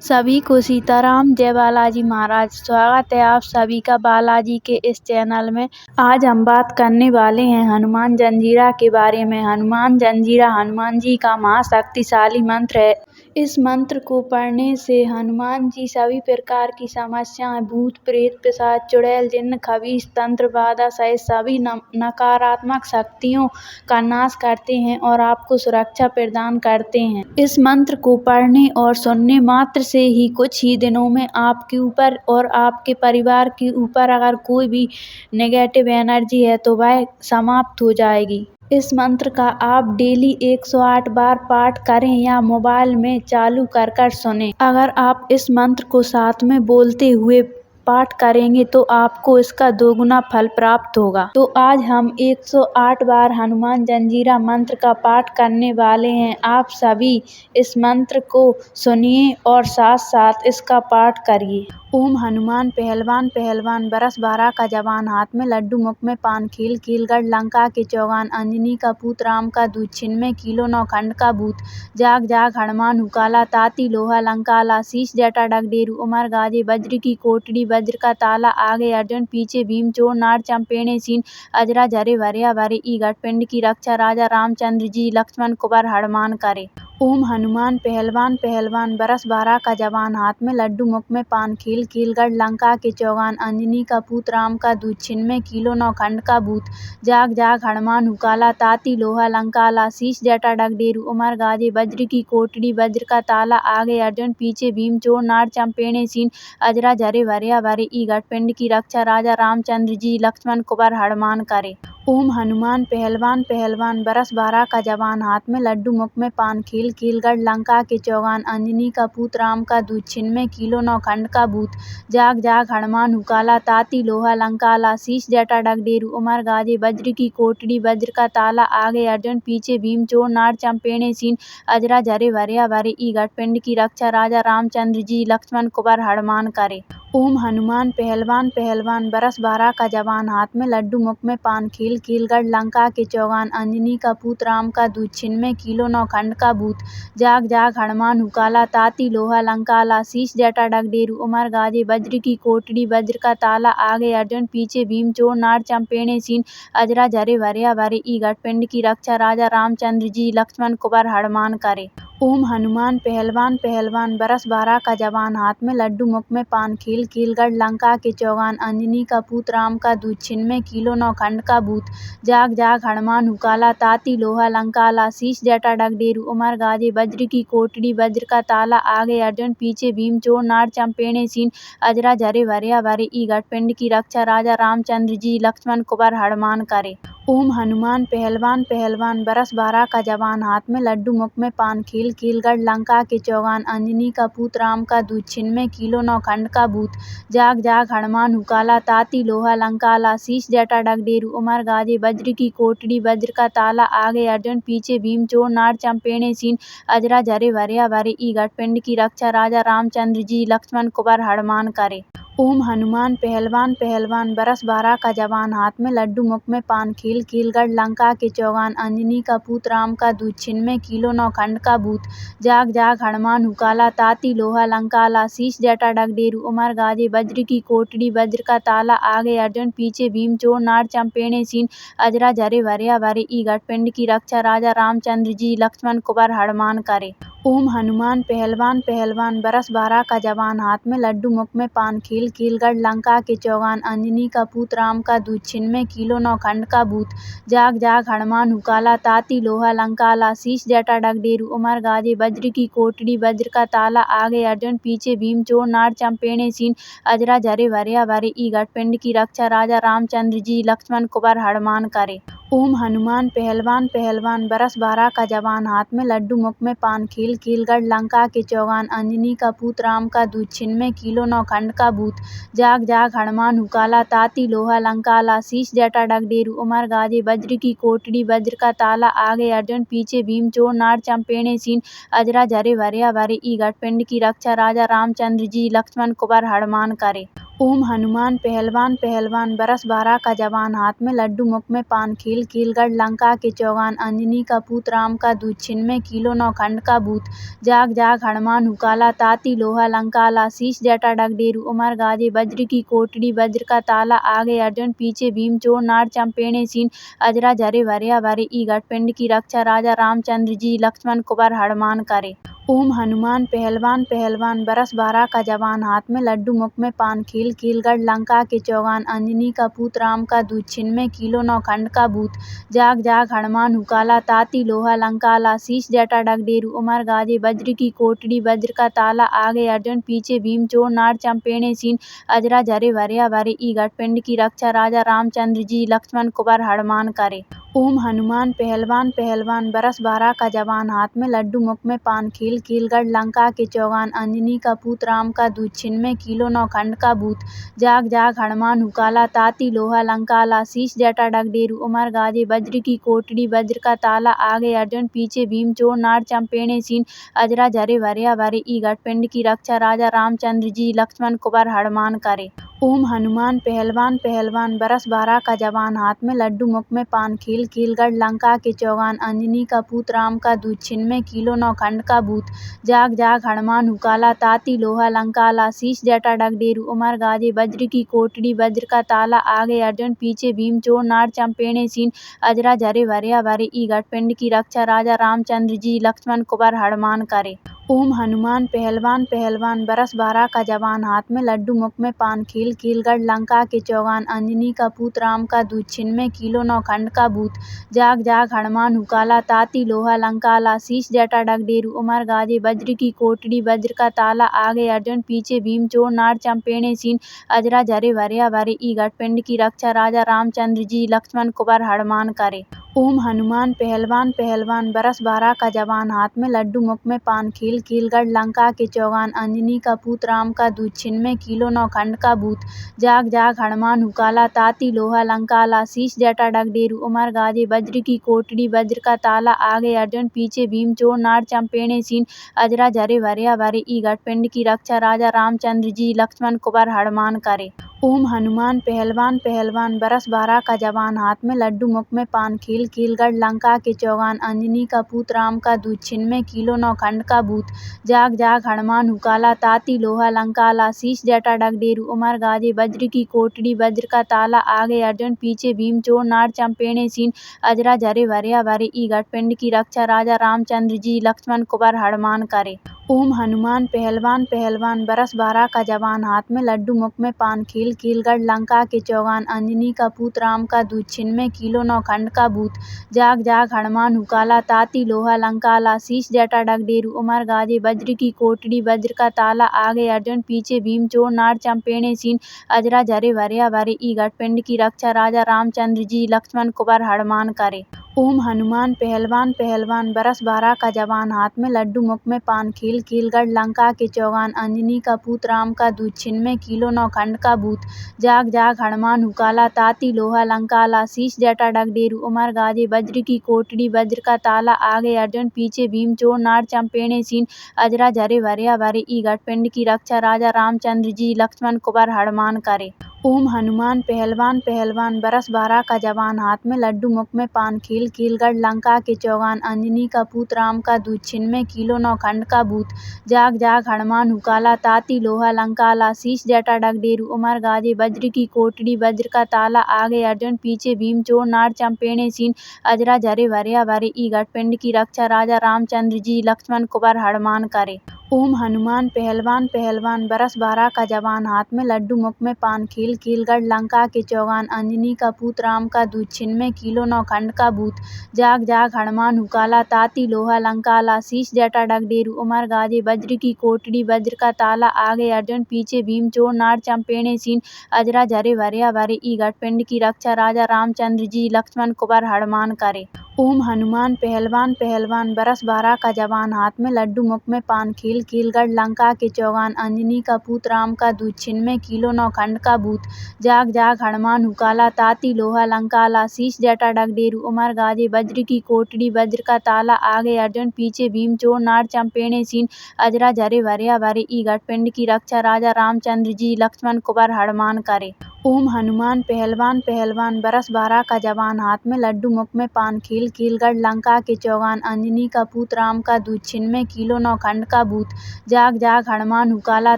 सभी को सीताराम, जय बालाजी महाराज। स्वागत है आप सभी का बालाजी के इस चैनल में। आज हम बात करने वाले हैं हनुमान जंजीरा के बारे में। हनुमान जंजीरा हनुमान जी का महाशक्तिशाली मंत्र है। इस मंत्र को पढ़ने से हनुमान जी सभी प्रकार की समस्याएं, भूत प्रेत, पिशाच, चुड़ैल, जिन्न, खबीस, तंत्र, बाधा सहित सभी नकारात्मक शक्तियों का नाश करते हैं और आपको सुरक्षा प्रदान करते हैं। इस मंत्र को पढ़ने और सुनने मात्र से ही कुछ ही दिनों में आपके ऊपर और आपके परिवार के ऊपर अगर कोई भी नेगेटिव एनर्जी है तो वह समाप्त हो जाएगी। इस मंत्र का आप डेली 108 बार पाठ करें या मोबाइल में चालू कर सुनें। अगर आप इस मंत्र को साथ में बोलते हुए पाठ करेंगे तो आपको इसका दोगुना फल प्राप्त होगा। तो आज हम 108 बार हनुमान जंजीरा मंत्र का पाठ करने वाले हैं। आप सभी इस मंत्र को सुनिए और साथ साथ इसका पाठ करिए। ओम हनुमान पहलवान पहलवान, बरस बारह का जवान, हाथ में लड्डू मुख में पान, खेल खेलगढ़ लंका के चौगान, अंजनी का पूत राम का दूत, छिन्मय किलो नौ खंड का भूत, जाग जाग हनुमान हुकाला, ताती लोहा लंकाला, शीश जटा डगडेरू, उमर गाजे वज्र की कोटड़ी, वज्र का ताला, आगे अर्जुन पीछे भीम, चोर नार चंपेने सीन, अजरा झरे भरिया भरे ई घट, पिंड की रक्षा राजा रामचंद्र जी, लक्ष्मण कुबर हनुमान करे। ओम हनुमान पहलवान पहलवान, बरस बारह का जवान, हाथ में लड्डू मुख में पान, खेल खेलगढ़ लंका के चौगान, अंजनी का पूत राम का दूत, छिन्मय किलो नौ खंड का भूत, जाग जाग हनुमान हुकाला, ताती लोहा लंकाला, शीश जटा डगडेरू, उमर गाजे वज्र की कोटड़ी, वज्र का ताला, आगे अर्जुन पीछे भीम, चोर नार चंपेने सीन, अजरा झरे भरिया भरे ई घट, पिंड की रक्षा राजा रामचंद्र जी, लक्ष्मण कुबर हनुमान करे। ओम हनुमान पहलवान पहलवान, बरस बारह का जवान, हाथ में लड्डू मुख में पान, खेल खेलगढ़ लंका के चौगान, अंजनी का पूत राम का दूत, छिन्मय किलो नौ खंड का भूत, जाग जाग हनुमान हुकाला, ताती लोहा लंकाला, शीश जटा डगडेरू, उमर गाजे वज्र की कोटड़ी, वज्र का ताला, आगे अर्जुन पीछे भीम, चोर नार चंपेने सीन, अजरा झरे भरिया भरे ई घट, पिंड की रक्षा राजा रामचंद्र जी, लक्ष्मण कुबर हनुमान करे। ओम हनुमान पहलवान पहलवान, बरस बारह का जवान, हाथ में लड्डू मुख में पान, खेल खेलगढ़ लंका के चौगान, अंजनी का पूत राम का दूत, छिन्मय किलो नौ खंड का भूत, जाग जाग हनुमान हुकाला, ताती लोहा लंकाला, शीश जटा डगडेरू, उमर गाजे वज्र की कोटड़ी, वज्र का ताला, आगे अर्जुन पीछे भीम, चोर नार चंपेने सीन, अजरा झरे भरिया भरे ई घट, पिंड की रक्षा राजा रामचंद्र जी, लक्ष्मण कुबर हनुमान करे। ओम हनुमान पहलवान पहलवान, बरस बारह का जवान, हाथ में लड्डू मुख में पान, खेल खेलगढ़ लंका के चौगान, अंजनी का पूत राम का दूत, छिन्मय किलो नौ खंड का भूत, जाग जाग हनुमान हुकाला, ताती लोहा लंकाला, शीश जटा डगडेरू, उमर गाजे वज्र की कोटड़ी, वज्र का ताला, आगे अर्जुन पीछे भीम, चोर नार चंपेने सीन, अजरा झरे भरिया भरे ई घट, पिंड की रक्षा राजा रामचंद्र जी, लक्ष्मण कुबर हनुमान करे। ओम हनुमान पहलवान पहलवान, बरस बारह का जवान, हाथ में लड्डू मुख में पान, खेल खेलगढ़ लंका के चौगान, अंजनी का पूत राम का दूत, छिन्मय किलो नौ खंड का भूत, जाग जाग हनुमान हुकाला, ताती लोहा लंकाला, शीश जटा डगडेरू, उमर गाजे वज्र की कोटड़ी, वज्र का ताला, आगे अर्जुन पीछे भीम, चोर नार चंपेने सीन, अजरा झरे भरिया भरे ई घट, पिंड की रक्षा राजा रामचंद्र जी, लक्ष्मण कुबर हनुमान करे। ओम हनुमान पहलवान पहलवान, बरस बारह का जवान, हाथ में लड्डू मुख में पान, खेल खेलगढ़ लंका के चौगान, अंजनी का पूत राम का दूत, छिन्मय किलो नौ खंड का भूत, जाग जाग हनुमान हुकाला, ताती लोहा लंकाला, शीश जटा डगडेरू, उमर गाजे वज्र की कोटड़ी, वज्र का ताला, आगे अर्जुन पीछे भीम, चोर नार चंपेने सीन, अजरा झरे भरिया भरे ई घट, पिंड की रक्षा राजा रामचंद्र जी, लक्ष्मण कुबर हनुमान करे। ओम हनुमान पहलवान पहलवान, बरस बारह का जवान, हाथ में लड्डू मुख में पान, खेल खेलगढ़ लंका के चौगान, अंजनी का पूत राम का दूत, छिन्मय किलो नौ खंड का भूत, जाग जाग हनुमान हुकाला, ताती लोहा लंकाला, शीश जटा डगडेरू, उमर गाजे वज्र की कोटड़ी, वज्र का ताला, आगे अर्जुन पीछे भीम, चोर नार चंपेने सीन, अजरा झरे भरिया भरे ई घट, पिंड की रक्षा राजा रामचंद्र जी, लक्ष्मण कुबर हनुमान करे। ओम हनुमान पहलवान पहलवान, बरस बारह का जवान, हाथ में लड्डू मुख में पान, खेल खेलगढ़ लंका के चौगान, अंजनी का पूत राम का दूत, छिन्मय किलो नौ खंड का भूत, जाग जाग हनुमान हुकाला, ताती लोहा लंकाला, शीश जटा डगडेरू, उमर गाजे वज्र की कोटड़ी, वज्र का ताला, आगे अर्जुन पीछे भीम, चोर नार चंपेने सीन, अजरा झरे भरिया भरे ई घट, पिंड की रक्षा राजा रामचंद्र जी, लक्ष्मण कुबर हनुमान करे। ओम हनुमान पहलवान पहलवान बरस 12 का जवान हाथ में लड्डू मुख में पान कील कीलगढ़ लंका के चौगान अंजनी का पूत राम का दूत छिन्मय किलो 9 खंड का भूत जाग जाग हनुमान हुकाला ताती लोहा लंकाला शीश जटा डगडेरू उमर गाजे वज्र की कोटड़ी वज्र का ताला आगे अर्जुन पीछे भीम चोर नार चंपेणे सीन अजरा झरे भरिया भरे ई घटपिंड की रक्षा राजा रामचंद्र जी लक्ष्मण कुबर हनुमान करे। ओम हनुमान पहलवान पहलवान बरस 12 का जवान हाथ में लड्डू मुख में पान कील कीलगढ़ लंका के चौगान अंजनी का पूत राम का दूत छिन्मय किलो 9 खंड का भूत जाग जाग हनुमान हुकाला ताती लोहा लंकाला शीश जटा डगडेरू उमर गाजे वज्र की कोटड़ी वज्र का ताला आगे अर्जुन पीछे भीम चोर नार चंपेणे सीन अजरा झरे भरिया भरे ई घटपिंड की रक्षा राजा रामचंद्र जी लक्ष्मण कुबर हनुमान करे। ओम हनुमान पहलवान पहलवान बरस 12 का जवान हाथ में लड्डू मुख में पान कील कीलगढ़ लंका के चौगान अंजनी का पूत राम का दूत छिन्मय किलो 9 खंड का भूत जाग जाग हनुमान हुकाला ताती लोहा लंकाला शीश जटा डगडेरू उमर गाजे वज्र की कोटड़ी वज्र का ताला आगे अर्जुन पीछे भीम चोर नार चंपेणे सीन अजरा झरे भरिया भरे ई घटपिंड की रक्षा राजा रामचंद्र जी लक्ष्मण कुबर हनुमान करे। ओम हनुमान पहलवान पहलवान बरस 12 का जवान हाथ में लड्डू मुख में पान कील कीलगढ़ लंका के चौगान अंजनी का पूत राम का दूत छिन्मय किलो 9 खंड का भूत जाग जाग हनुमान हुकाला ताती लोहा लंकाला शीश जटा डगडेरू उमर गाजे वज्र की कोटड़ी वज्र का ताला आगे अर्जुन पीछे भीम चोर नार चंपेणे सीन अजरा झरे भरिया भरे ई घटपिंड की रक्षा राजा रामचंद्र जी लक्ष्मण कुबर हनुमान करे। ओम हनुमान पहलवान पहलवान बरस 12 का जवान हाथ में लड्डू मुख में पान कील कीलगढ़ लंका के चौगान अंजनी का पूत राम का दूत छिन्मय किलो 9 खंड का भूत जाग जाग हनुमान हुकाला ताती लोहा लंकाला शीश जटा डगडेरू उमर गाजे वज्र की कोटड़ी वज्र का ताला आगे अर्जुन पीछे भीम चोर नार चंपेणे सीन अजरा झरे भरिया भरे ई घटपिंड की रक्षा राजा रामचंद्र जी लक्ष्मण कुबर हनुमान करे। ओम हनुमान पहलवान पहलवान बरस 12 का जवान हाथ में लड्डू मुख में पान कील कीलगढ़ लंका के चौगान अंजनी का पूत राम का दूत छिन्मय किलो 9 खंड का भूत जाग जाग हनुमान हुकाला ताती लोहा लंकाला शीश जटा डगडेरू उमर गाजे वज्र की कोटड़ी वज्र का ताला आगे अर्जुन पीछे भीम चोर नार चंपेणे सीन अजरा झरे भरिया भरे ई घटपिंड की रक्षा राजा रामचंद्र जी लक्ष्मण कुबर हनुमान करे। ओम हनुमान पहलवान पहलवान बरस 12 का जवान हाथ में लड्डू मुख में पान कील कीलगढ़ लंका के चौगान अंजनी का पूत राम का दूत छिन्मय किलो 9 खंड का भूत जाग जाग हनुमान हुकाला ताती लोहा लंकाला शीश जटा डगडेरू उमर गाजे वज्र की कोटड़ी वज्र का ताला आगे अर्जुन पीछे भीम चोर नार चंपेणे सीन अजरा झरे भरिया भरे ई घटपिंड की रक्षा राजा रामचंद्र जी लक्ष्मण कुबर हनुमान करे। ओम हनुमान पहलवान पहलवान बरस 12 का जवान हाथ में लड्डू मुख में पान कील कीलगढ़ लंका के चौगान अंजनी का पूत राम का दूत छिन्मय किलो 9 खंड का भूत जाग जाग हनुमान हुकाला ताती लोहा लंकाला शीश जटा डगडेरू उमर गाजे वज्र की कोटड़ी वज्र का ताला आगे अर्जुन पीछे भीम चोर नार चंपेणे सीन अजरा झरे भरिया भरे ई घटपिंड की रक्षा राजा रामचंद्र जी लक्ष्मण कुबर हनुमान करे। ओम हनुमान पहलवान पहलवान बरस 12 का जवान हाथ में लड्डू मुख में पान कील कीलगढ़ लंका के चौगान अंजनी का पूत राम का दूत छिन्मय किलो 9 खंड का भूत जाग जाग हनुमान हुकाला ताती लोहा लंकाला शीश जटा डगडेरू उमर गाजे वज्र की कोटड़ी वज्र का ताला आगे अर्जुन पीछे भीम चोर नार चंपेणे सीन अजरा झरे भरिया भरे ई घटपिंड की रक्षा राजा रामचंद्र जी लक्ष्मण कुबर हनुमान करे। ओम हनुमान पहलवान पहलवान बरस 12 का जवान हाथ में लड्डू मुख में पान कील कीलगढ़ लंका के चौगान अंजनी का पूत राम का दूत छिन्मय किलो 9 खंड का भूत जाग जाग हनुमान हुकाला ताती लोहा लंकाला शीश जटा डगडेरू उमर गाजे वज्र की कोटड़ी वज्र का ताला आगे अर्जुन पीछे भीम चोर नार चंपेणे सीन अजरा झरे भरिया भरे ई घटपिंड की रक्षा राजा रामचंद्र जी लक्ष्मण कुबर हनुमान करे। ओम हनुमान पहलवान पहलवान बरस 12 का जवान हाथ में लड्डू मुख में पान कील कीलगढ़ लंका के चौगान अंजनी का पूत राम का दूत छिन्मय किलो 9 खंड का भूत जाग जाग हनुमान हुकाला ताती लोहा लंकाला शीश जटा डगडेरू उमर गाजे वज्र की कोटड़ी वज्र का ताला आगे अर्जुन पीछे भीम चोर नार चंपेणे सीन अजरा झरे भरिया भरे ई घटपिंड की रक्षा राजा रामचंद्र जी लक्ष्मण कुबर हनुमान करे। ओम हनुमान पहलवान पहलवान बरस 12 का जवान हाथ में लड्डू मुख में पान कील कीलगढ़ लंका के चौगान अंजनी का पूत राम का दूत छिन्मय किलो 9 खंड का भूत जाग जाग हनुमान हुकाला ताती लोहा लंकाला शीश जटा डगडेरू उमर गाजे वज्र की कोटड़ी वज्र का ताला आगे अर्जुन पीछे भीम चोर नार चंपेने सीन अजरा झरे भरिया भरे ई घटपिंड की रक्षा राजा रामचंद्र जी लक्ष्मण कुबर हनुमान करे। ओम हनुमान पहलवान पहलवान बरस बारह का जवान हाथ में लड्डू मुख में पान खेल खेलगढ़ लंका के चौगान अंजनी का पूत राम का दूध छिन्मे किलो नौ खंड का भूत जाग जाग हनुमान हुकाला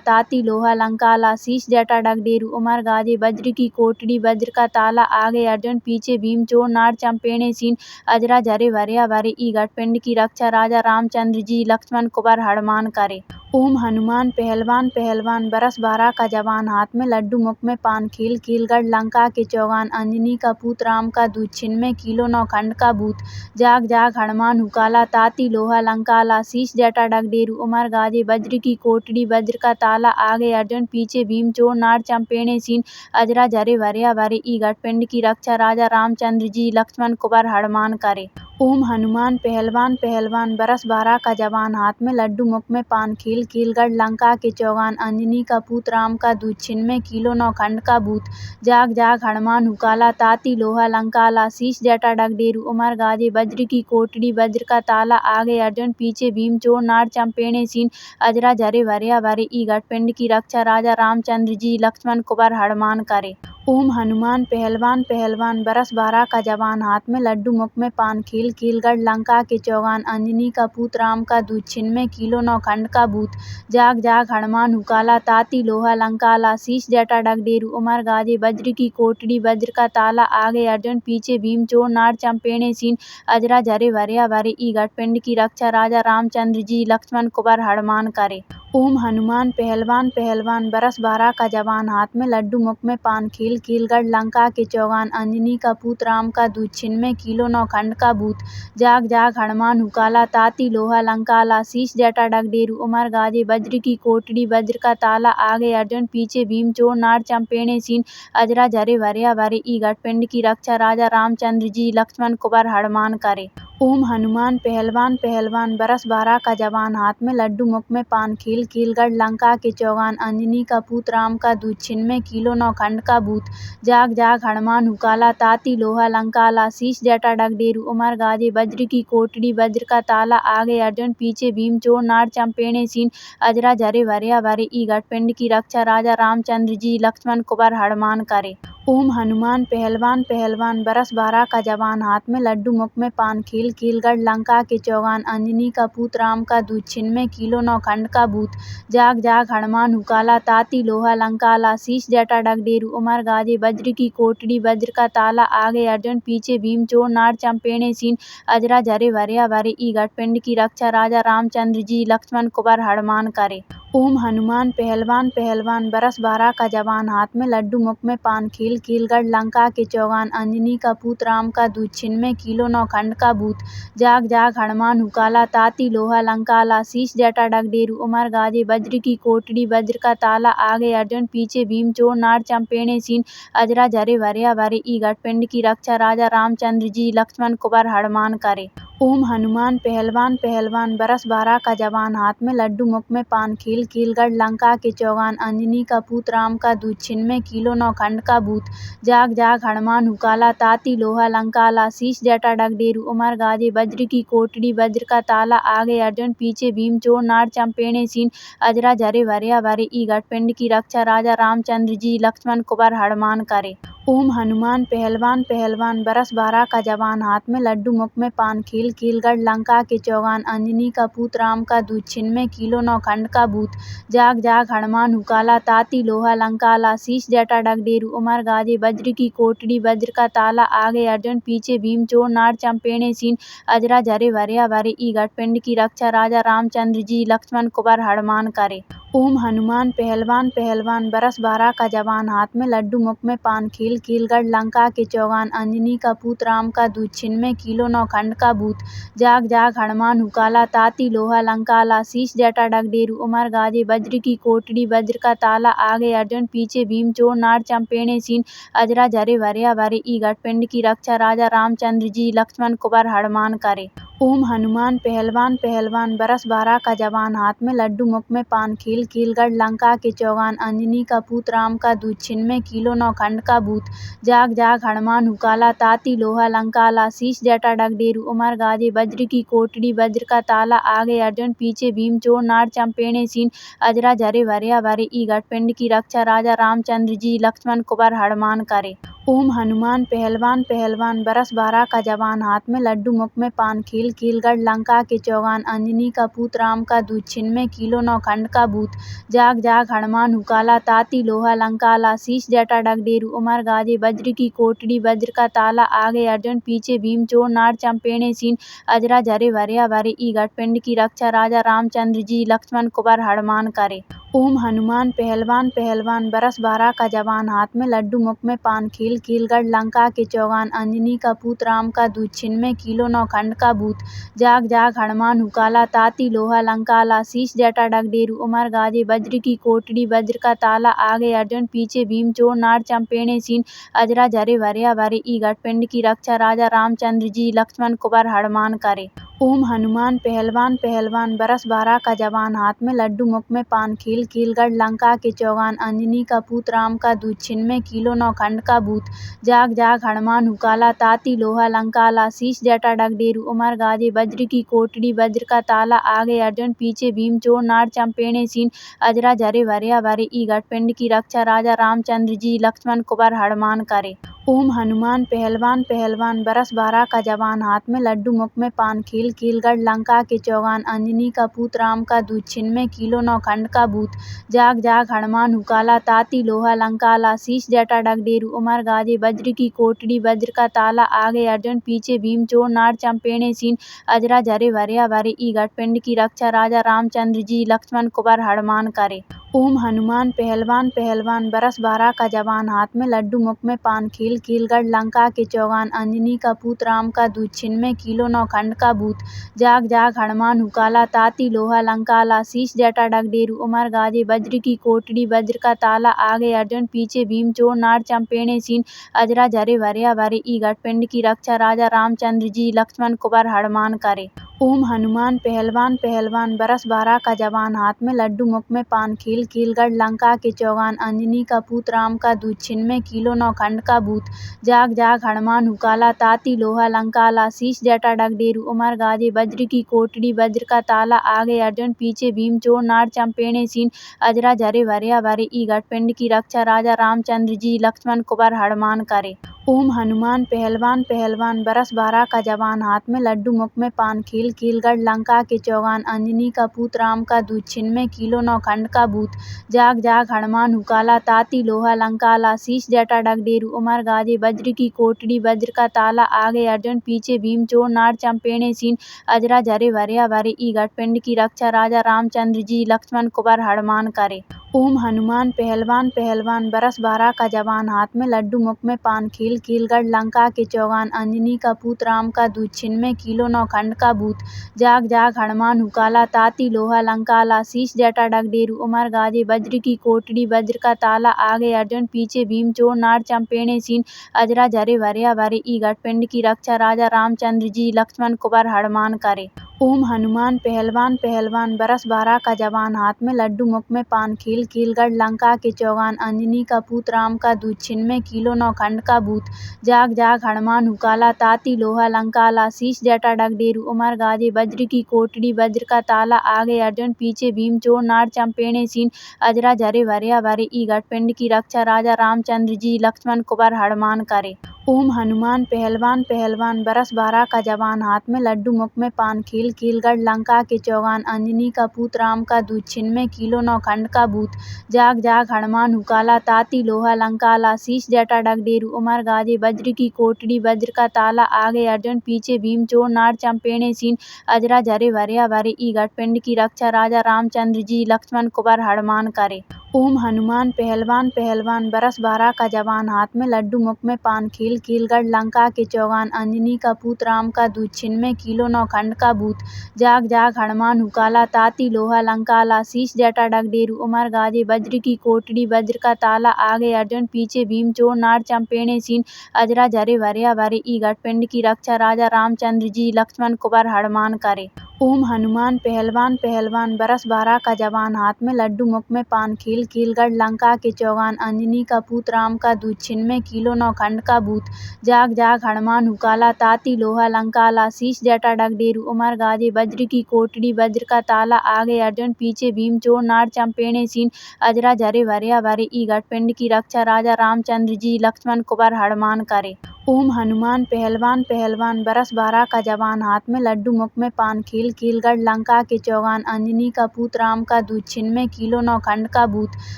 ताती लोहा लंकाला शीश जटा डगडेरू उमर गाजे वज्र की कोटड़ी वज्र का ताला आगे अर्जुन पीछे भीम चोर नार चंपेने सीन अजरा झरे भरिया भरे ई घटपिंड की रक्षा राजा रामचंद्र जी लक्ष्मण कुबर हनुमान करे। ओम हनुमान पहलवान पहलवान बरस बारह का जवान हाथ में लड्डू मुख में पान खेल खेलगढ़ लंका के चौगान अंजनी का पूत राम का दूध छिन्मे किलो नौ खंड का भूत जाग जाग हनुमान हुकाला ताती लोहा लंकाला शीश जटा डगडेरू उमर गाजे वज्र की कोटड़ी वज्र का ताला आगे अर्जुन पीछे भीम चोर नार चंपेने सीन अजरा झरे भरिया भरे ई घटपिंड की रक्षा राजा रामचंद्र जी लक्ष्मण कुबर हनुमान करे। ओम हनुमान पहलवान पहलवान बरस बारह का जवान हाथ में लड्डू मुख में पान खेल खेलगढ़ लंका के चौगान अंजनी का पूत राम का दूध छिन्मे किलो नौ खंड का भूत जाग जाग हनुमान हुकाला ताती लोहा लंकाला शीश जटा डगडेरू उमर गाजे वज्र की कोटड़ी वज्र का ताला आगे अर्जुन पीछे भीम चोर नार चंपेने सीन अजरा झरे भरिया भरे ई घटपिंड की रक्षा राजा रामचंद्र जी लक्ष्मण कुबर हनुमान करे। ओम हनुमान पहलवान पहलवान बरस बारह का जवान हाथ में लड्डू मुख में पान खेल खेलगढ़ लंका के चौगान अंजनी का पूत राम का दूध छिन्मे किलो नौ खंड का भूत जाग जाग हनुमान हुकाला ताती लोहा लंकाला शीश जटा डगडेरू उमर गाजे वज्र की कोटड़ी वज्र का ताला आगे अर्जुन पीछे भीम चोर नार चंपेने सीन अजरा झरे भरिया भरे ई घटपिंड की रक्षा राजा रामचंद्र जी लक्ष्मण कुबर हनुमान करे। ओम हनुमान पहलवान पहलवान बरस बारह का जवान हाथ में लड्डू मुख में पान खेल खेलगढ़ लंका के चौगान अंजनी का पूत राम का दूध छिन्मे किलो नौ खंड का भूत जाग जाग हनुमान हुकाला ताती लोहा लंकाला शीश जटा डगडेरू उमर गाजे वज्र की कोटड़ी वज्र का ताला आगे अर्जुन पीछे भीम चोर नार चंपेने सीन अजरा झरे भरिया भरे ई घटपिंड की रक्षा राजा रामचंद्र जी लक्ष्मण कुबर हनुमान करे। ओम हनुमान पहलवान पहलवान बरस बारह का जवान हाथ में लड्डू मुख में पान खेल खेलगढ़ लंका के चौगान अंजनी का पूत राम का दूध छिन्मे किलो नौ खंड का भूत जाग जाग हनुमान हुकाला ताती लोहा लंकाला शीश जटा डगडेरू उमर गाजे वज्र की कोटड़ी वज्र का ताला आगे अर्जुन पीछे भीम चोर नार चंपेने सीन अजरा झरे भरिया भरे ई घटपिंड की रक्षा राजा रामचंद्र जी लक्ष्मण कुबर हनुमान करे। ओम हनुमान पहलवान पहलवान बरस बारह का जवान हाथ में लड्डू मुख में पान खेल खेलगढ़ लंका के चौगान अंजनी का पूत राम का दूध छिन्मे किलो नौ खंड का भूत जाग जाग हनुमान हुकाला ताती लोहा लंकाला शीश जटा डगडेरू उमर गाजे वज्र की कोटड़ी वज्र का ताला आगे अर्जुन पीछे भीम चोर नार चंपेने सीन अजरा झरे भरिया भरे ई घटपिंड की रक्षा राजा रामचंद्र जी लक्ष्मण कुबर हनुमान करे। ओम हनुमान पहलवान पहलवान बरस बारह का जवान हाथ में लड्डू मुख में पान खेल खेलगढ़ लंका के चौगान अंजनी का पूत राम का दूध छिन्मे किलो नौ खंड का भूत जाग जाग हनुमान हुकाला ताती लोहा लंकाला शीश जटा डगडेरू उमर गाजे वज्र की कोटड़ी वज्र का ताला आगे अर्जुन पीछे भीम चोर नार चंपेने सीन अजरा झरे भरिया भरे ई घटपिंड की रक्षा राजा रामचंद्र जी लक्ष्मण कुबर हनुमान करे। ओम हनुमान पहलवान पहलवान बरस बारह का जवान हाथ में लड्डू मुख में पान खेल खेलगढ़ लंका के चौगान अंजनी का पूत राम का दूध छिन्मे किलो नौ खंड का भूत जाग जाग हनुमान हुकाला ताती लोहा लंकाला शीश जटा डगडेरू उमर गाजे वज्र की कोटड़ी वज्र का ताला आगे अर्जुन पीछे भीम चोर नार चंपेने सीन अजरा झरे भरिया भरे ई घटपिंड की रक्षा राजा रामचंद्र जी लक्ष्मण कुबर हनुमान करे। ओम हनुमान पहलवान पहलवान बरस बारह का जवान हाथ में लड्डू मुख में पान खेल खेलगढ़ लंका के चौगान अंजनी का पूत राम का दूध छिन्मे किलो नौ खंड का भूत जाग जाग हनुमान हुकाला ताती लोहा लंकाला शीश जटा डगडेरू उमर गाजे वज्र की कोटड़ी वज्र का ताला आगे अर्जुन पीछे भीम चोर नार चंपेने सीन अजरा झरे भरिया भरे ई घटपिंड की रक्षा राजा रामचंद्र जी लक्ष्मण कुबर हनुमान करे। ओम हनुमान पहलवान पहलवान बरस बारह का जवान हाथ में लड्डू मुख में पान खेल खेलगढ़ लंका के चौगान अंजनी का पूत राम का दूध छिन्मे किलो नौ खंड का भूत जाग जाग हनुमान हुकाला ताती लोहा लंकाला शीश जटा डगडेरू उमर गाजे वज्र की कोटड़ी वज्र का ताला आगे अर्जुन पीछे भीम चोर नार चंपेने सीन अजरा झरे भरिया भरे ई घटपिंड की रक्षा राजा रामचंद्र जी लक्ष्मण कुबर हनुमान करे। ओम हनुमान पहलवान पहलवान बरस 12 का जवान हाथ में लड्डू मुख में पान कील कीलगढ़ लंका के चौगान अंजनी का पूत राम का दूत छिन्मे किलो 9 खंड का भूत जाग जाग हनुमान हुकाला ताती लोहा लंकाला शीश जटा डगडेरू उमर गाजे वज्र की कोटड़ी वज्र का ताला आगे अर्जुन पीछे भीम चोर नार चंपेणे सीन अजरा झरे भरिया भरे ई घटपिंड की रक्षा राजा रामचंद्र जी लक्ष्मण कुबर हनुमान करे। ओम हनुमान पहलवान पहलवान बरस 12 का जवान हाथ में लड्डू मुख में पान कील कीलगढ़ लंका के चौगान अंजनी का पूत राम का दूत छिन्मे किलो 9 खंड का भूत जाग जाग हनुमान हुकाला ताती लोहा लंकाला शीश जटा डगडेरू उमर गाजे वज्र की कोटड़ी वज्र का ताला आगे अर्जुन पीछे भीम चोर नार चंपेणे सीन अजरा झरे भरिया भरे ई घटपिंड की रक्षा राजा रामचंद्र जी लक्ष्मण कुबर हनुमान करे। ओम हनुमान पहलवान पहलवान बरस 12 का जवान हाथ में लड्डू मुख में पान कील कीलगढ़ लंका के चौगान अंजनी का पूत राम का दूत छिन्मे किलो 9 खंड का भूत जाग जाग हनुमान हुकाला ताती लोहा लंकाला शीश जटा डगडेरू उमर गाजे वज्र की कोटड़ी वज्र का ताला आगे अर्जुन पीछे भीम चोर नार चंपेणे सीन अजरा झरे भरिया भरे ई घटपिंड की रक्षा राजा रामचंद्र जी लक्ष्मण कुबर हनुमान करे। ओम हनुमान पहलवान पहलवान बरस 12 का जवान हाथ में लड्डू मुख में पान कील कीलगढ़ लंका के चौगान अंजनी का पूत राम का दूत छिन्मे किलो 9 खंड का भूत जाग जाग हनुमान हुकाला ताती लोहा लंकाला शीश जटा डगडेरू उमर गाजे वज्र की कोटड़ी वज्र का ताला आगे अर्जुन पीछे भीम चोर नार चंपेणे सीन अजरा झरे भरिया भरे ई घटपिंड की रक्षा राजा रामचंद्र जी लक्ष्मण कुबर हनुमान करे। ओम हनुमान पहलवान पहलवान बरस 12 का जवान हाथ में लड्डू मुख में पान कील कीलगढ़ लंका के चौगान अंजनी का पूत राम का दूत छिन्मे किलो 9 खंड का भूत जाग जाग हनुमान हुकाला ताती लोहा लंकाला शीश जटा डगडेरू उमर गाजे वज्र की कोटड़ी वज्र का ताला आगे अर्जुन पीछे भीम चोर नार चंपेणे सीन अजरा झरे भरिया भरे ई घटपिंड की रक्षा राजा रामचंद्र जी लक्ष्मण कुबर हनुमान करे। ओम हनुमान पहलवान पहलवान बरस 12 का जवान हाथ में लड्डू मुख में पान कील कीलगढ़ लंका के चौगान अंजनी का पूत राम का दूत छिन्मे किलो 9 खंड का भूत जाग जाग हनुमान हुकाला ताती लोहा लंकाला शीश जटा डगडेरू उमर गाजे वज्र की कोटड़ी वज्र का ताला आगे अर्जुन पीछे भीम चोर नार चंपेणे सीन अजरा झरे भरिया भरे ई घटपिंड की रक्षा राजा रामचंद्र जी लक्ष्मण कुबर हनुमान करे। ओम हनुमान पहलवान पहलवान बरस 12 का जवान हाथ में लड्डू मुख में पान कील कीलगढ़ लंका के चौगान अंजनी का पूत राम का दूत छिन्मे किलो 9 खंड का भूत जाग जाग हनुमान हुकाला ताती लोहा लंकाला शीश जटा डगडेरू उमर गाजे वज्र की कोटड़ी वज्र का ताला आगे अर्जुन पीछे भीम चोर नार चंपेणे सीन अजरा झरे भरिया भरे ई घटपिंड की रक्षा राजा रामचंद्र जी लक्ष्मण कुबर हनुमान करे। ओम हनुमान पहलवान पहलवान बरस 12 का जवान हाथ में लड्डू मुख में पान कील कीलगढ़ लंका के चौगान अंजनी का पूत राम का दूत छिन्मे किलो 9 खंड का भूत जाग जाग हनुमान हुकाला ताती लोहा लंकाला शीश जटा डगडेरू उमर गाजे वज्र की कोटड़ी वज्र का ताला आगे अर्जुन पीछे भीम चोर नार चंपेणे सीन अजरा झरे भरिया भरे ई घटपिंड की रक्षा राजा रामचंद्र जी लक्ष्मण कुबर हनुमान करे। ओम हनुमान पहलवान पहलवान बरस 12 का जवान हाथ में लड्डू मुख में पान कील कीलगढ़ लंका के चौगान अंजनी का पूत राम का दूत छिन्मे किलो 9 खंड का भूत जाग जाग हनुमान हुकाला ताती लोहा लंकाला शीश जटा डगडेरू उमर गाजे वज्र की कोटड़ी वज्र का ताला आगे अर्जुन पीछे भीम चोर नार चंपेणे सीन अजरा झरे भरिया भरे ई घटपिंड की रक्षा राजा रामचंद्र जी लक्ष्मण कुबर हनुमान करे। ओम हनुमान पहलवान पहलवान बरस 12 का जवान हाथ में लड्डू मुख में पान कील कीलगढ़ लंका के चौगान अंजनी का पूत राम का दूत छिन्मे किलो 9 खंड का भूत जाग जाग हनुमान हुकाला ताती लोहा लंकाला शीश जटा डगडेरू उमर गाजे वज्र की कोटड़ी वज्र का ताला आगे अर्जुन पीछे भीम चोर नार चंपेणे सीन अजरा झरे भरिया भरे ई घटपिंड की रक्षा राजा रामचंद्र जी लक्ष्मण कुबर हनुमान करे। ओम हनुमान पहलवान पहलवान बरस 12 का जवान हाथ में लड्डू मुख में पान कील कीलगढ़ लंका के चौगान अंजनी का पूत राम का दूत छिन्मे किलो 9 खंड का भूत जाग जाग हनुमान हुकाला ताती लोहा लंकाला शीश जटा डगडेरू उमर गाजे वज्र की कोटड़ी वज्र का ताला आगे अर्जुन पीछे भीम चोर नार चंपेणे सीन अजरा झरे भरिया भरे ई घटपिंड की रक्षा राजा रामचंद्र जी लक्ष्मण कुबर हनुमान करे। ओम हनुमान पहलवान पहलवान बरस 12 का जवान हाथ में लड्डू मुख में पान कील कीलगढ़ लंका के चौगान अंजनी का पूत राम का दूत छिन्मे किलो 9 खंड का भूत जाग जाग हनुमान हुकाला ताती लोहा लंकाला शीश जटा डगडेरू उमर गाजे वज्र की कोटड़ी वज्र का ताला आगे अर्जुन पीछे भीम चोर नार चंपेने सीन अजरा झरे भरिया भरे ई घटपिंड की रक्षा राजा रामचंद्र जी लक्ष्मण कुबर हनुमान करे। ओम हनुमान पहलवान पहलवान बरस 12 का जवान हाथ में लड्डू मुख में पान कील कीलगढ़ लंका के चौगान अंजनी का पूत राम का दूत छिन्मे किलो 9 खंड का भूत जाग जाग हनुमान हुकाला ताती लोहा लंकाला शीश जटा डगडेरू उमर गाजे वज्र की कोटड़ी वज्र का ताला आगे अर्जुन पीछे भीम चोर नार चंपेने सीन अजरा झरे भरिया भरे ई घटपिंड की रक्षा राजा रामचंद्र जी लक्ष्मण कुबर हनुमान करे। ओम हनुमान पहलवान पहलवान बरस 12 का जवान हाथ में लड्डू मुख में पान कील कीलगढ़ लंका के चौगान अंजनी का पूत राम का दूत छिन्मे किलो 9 खंड का भूत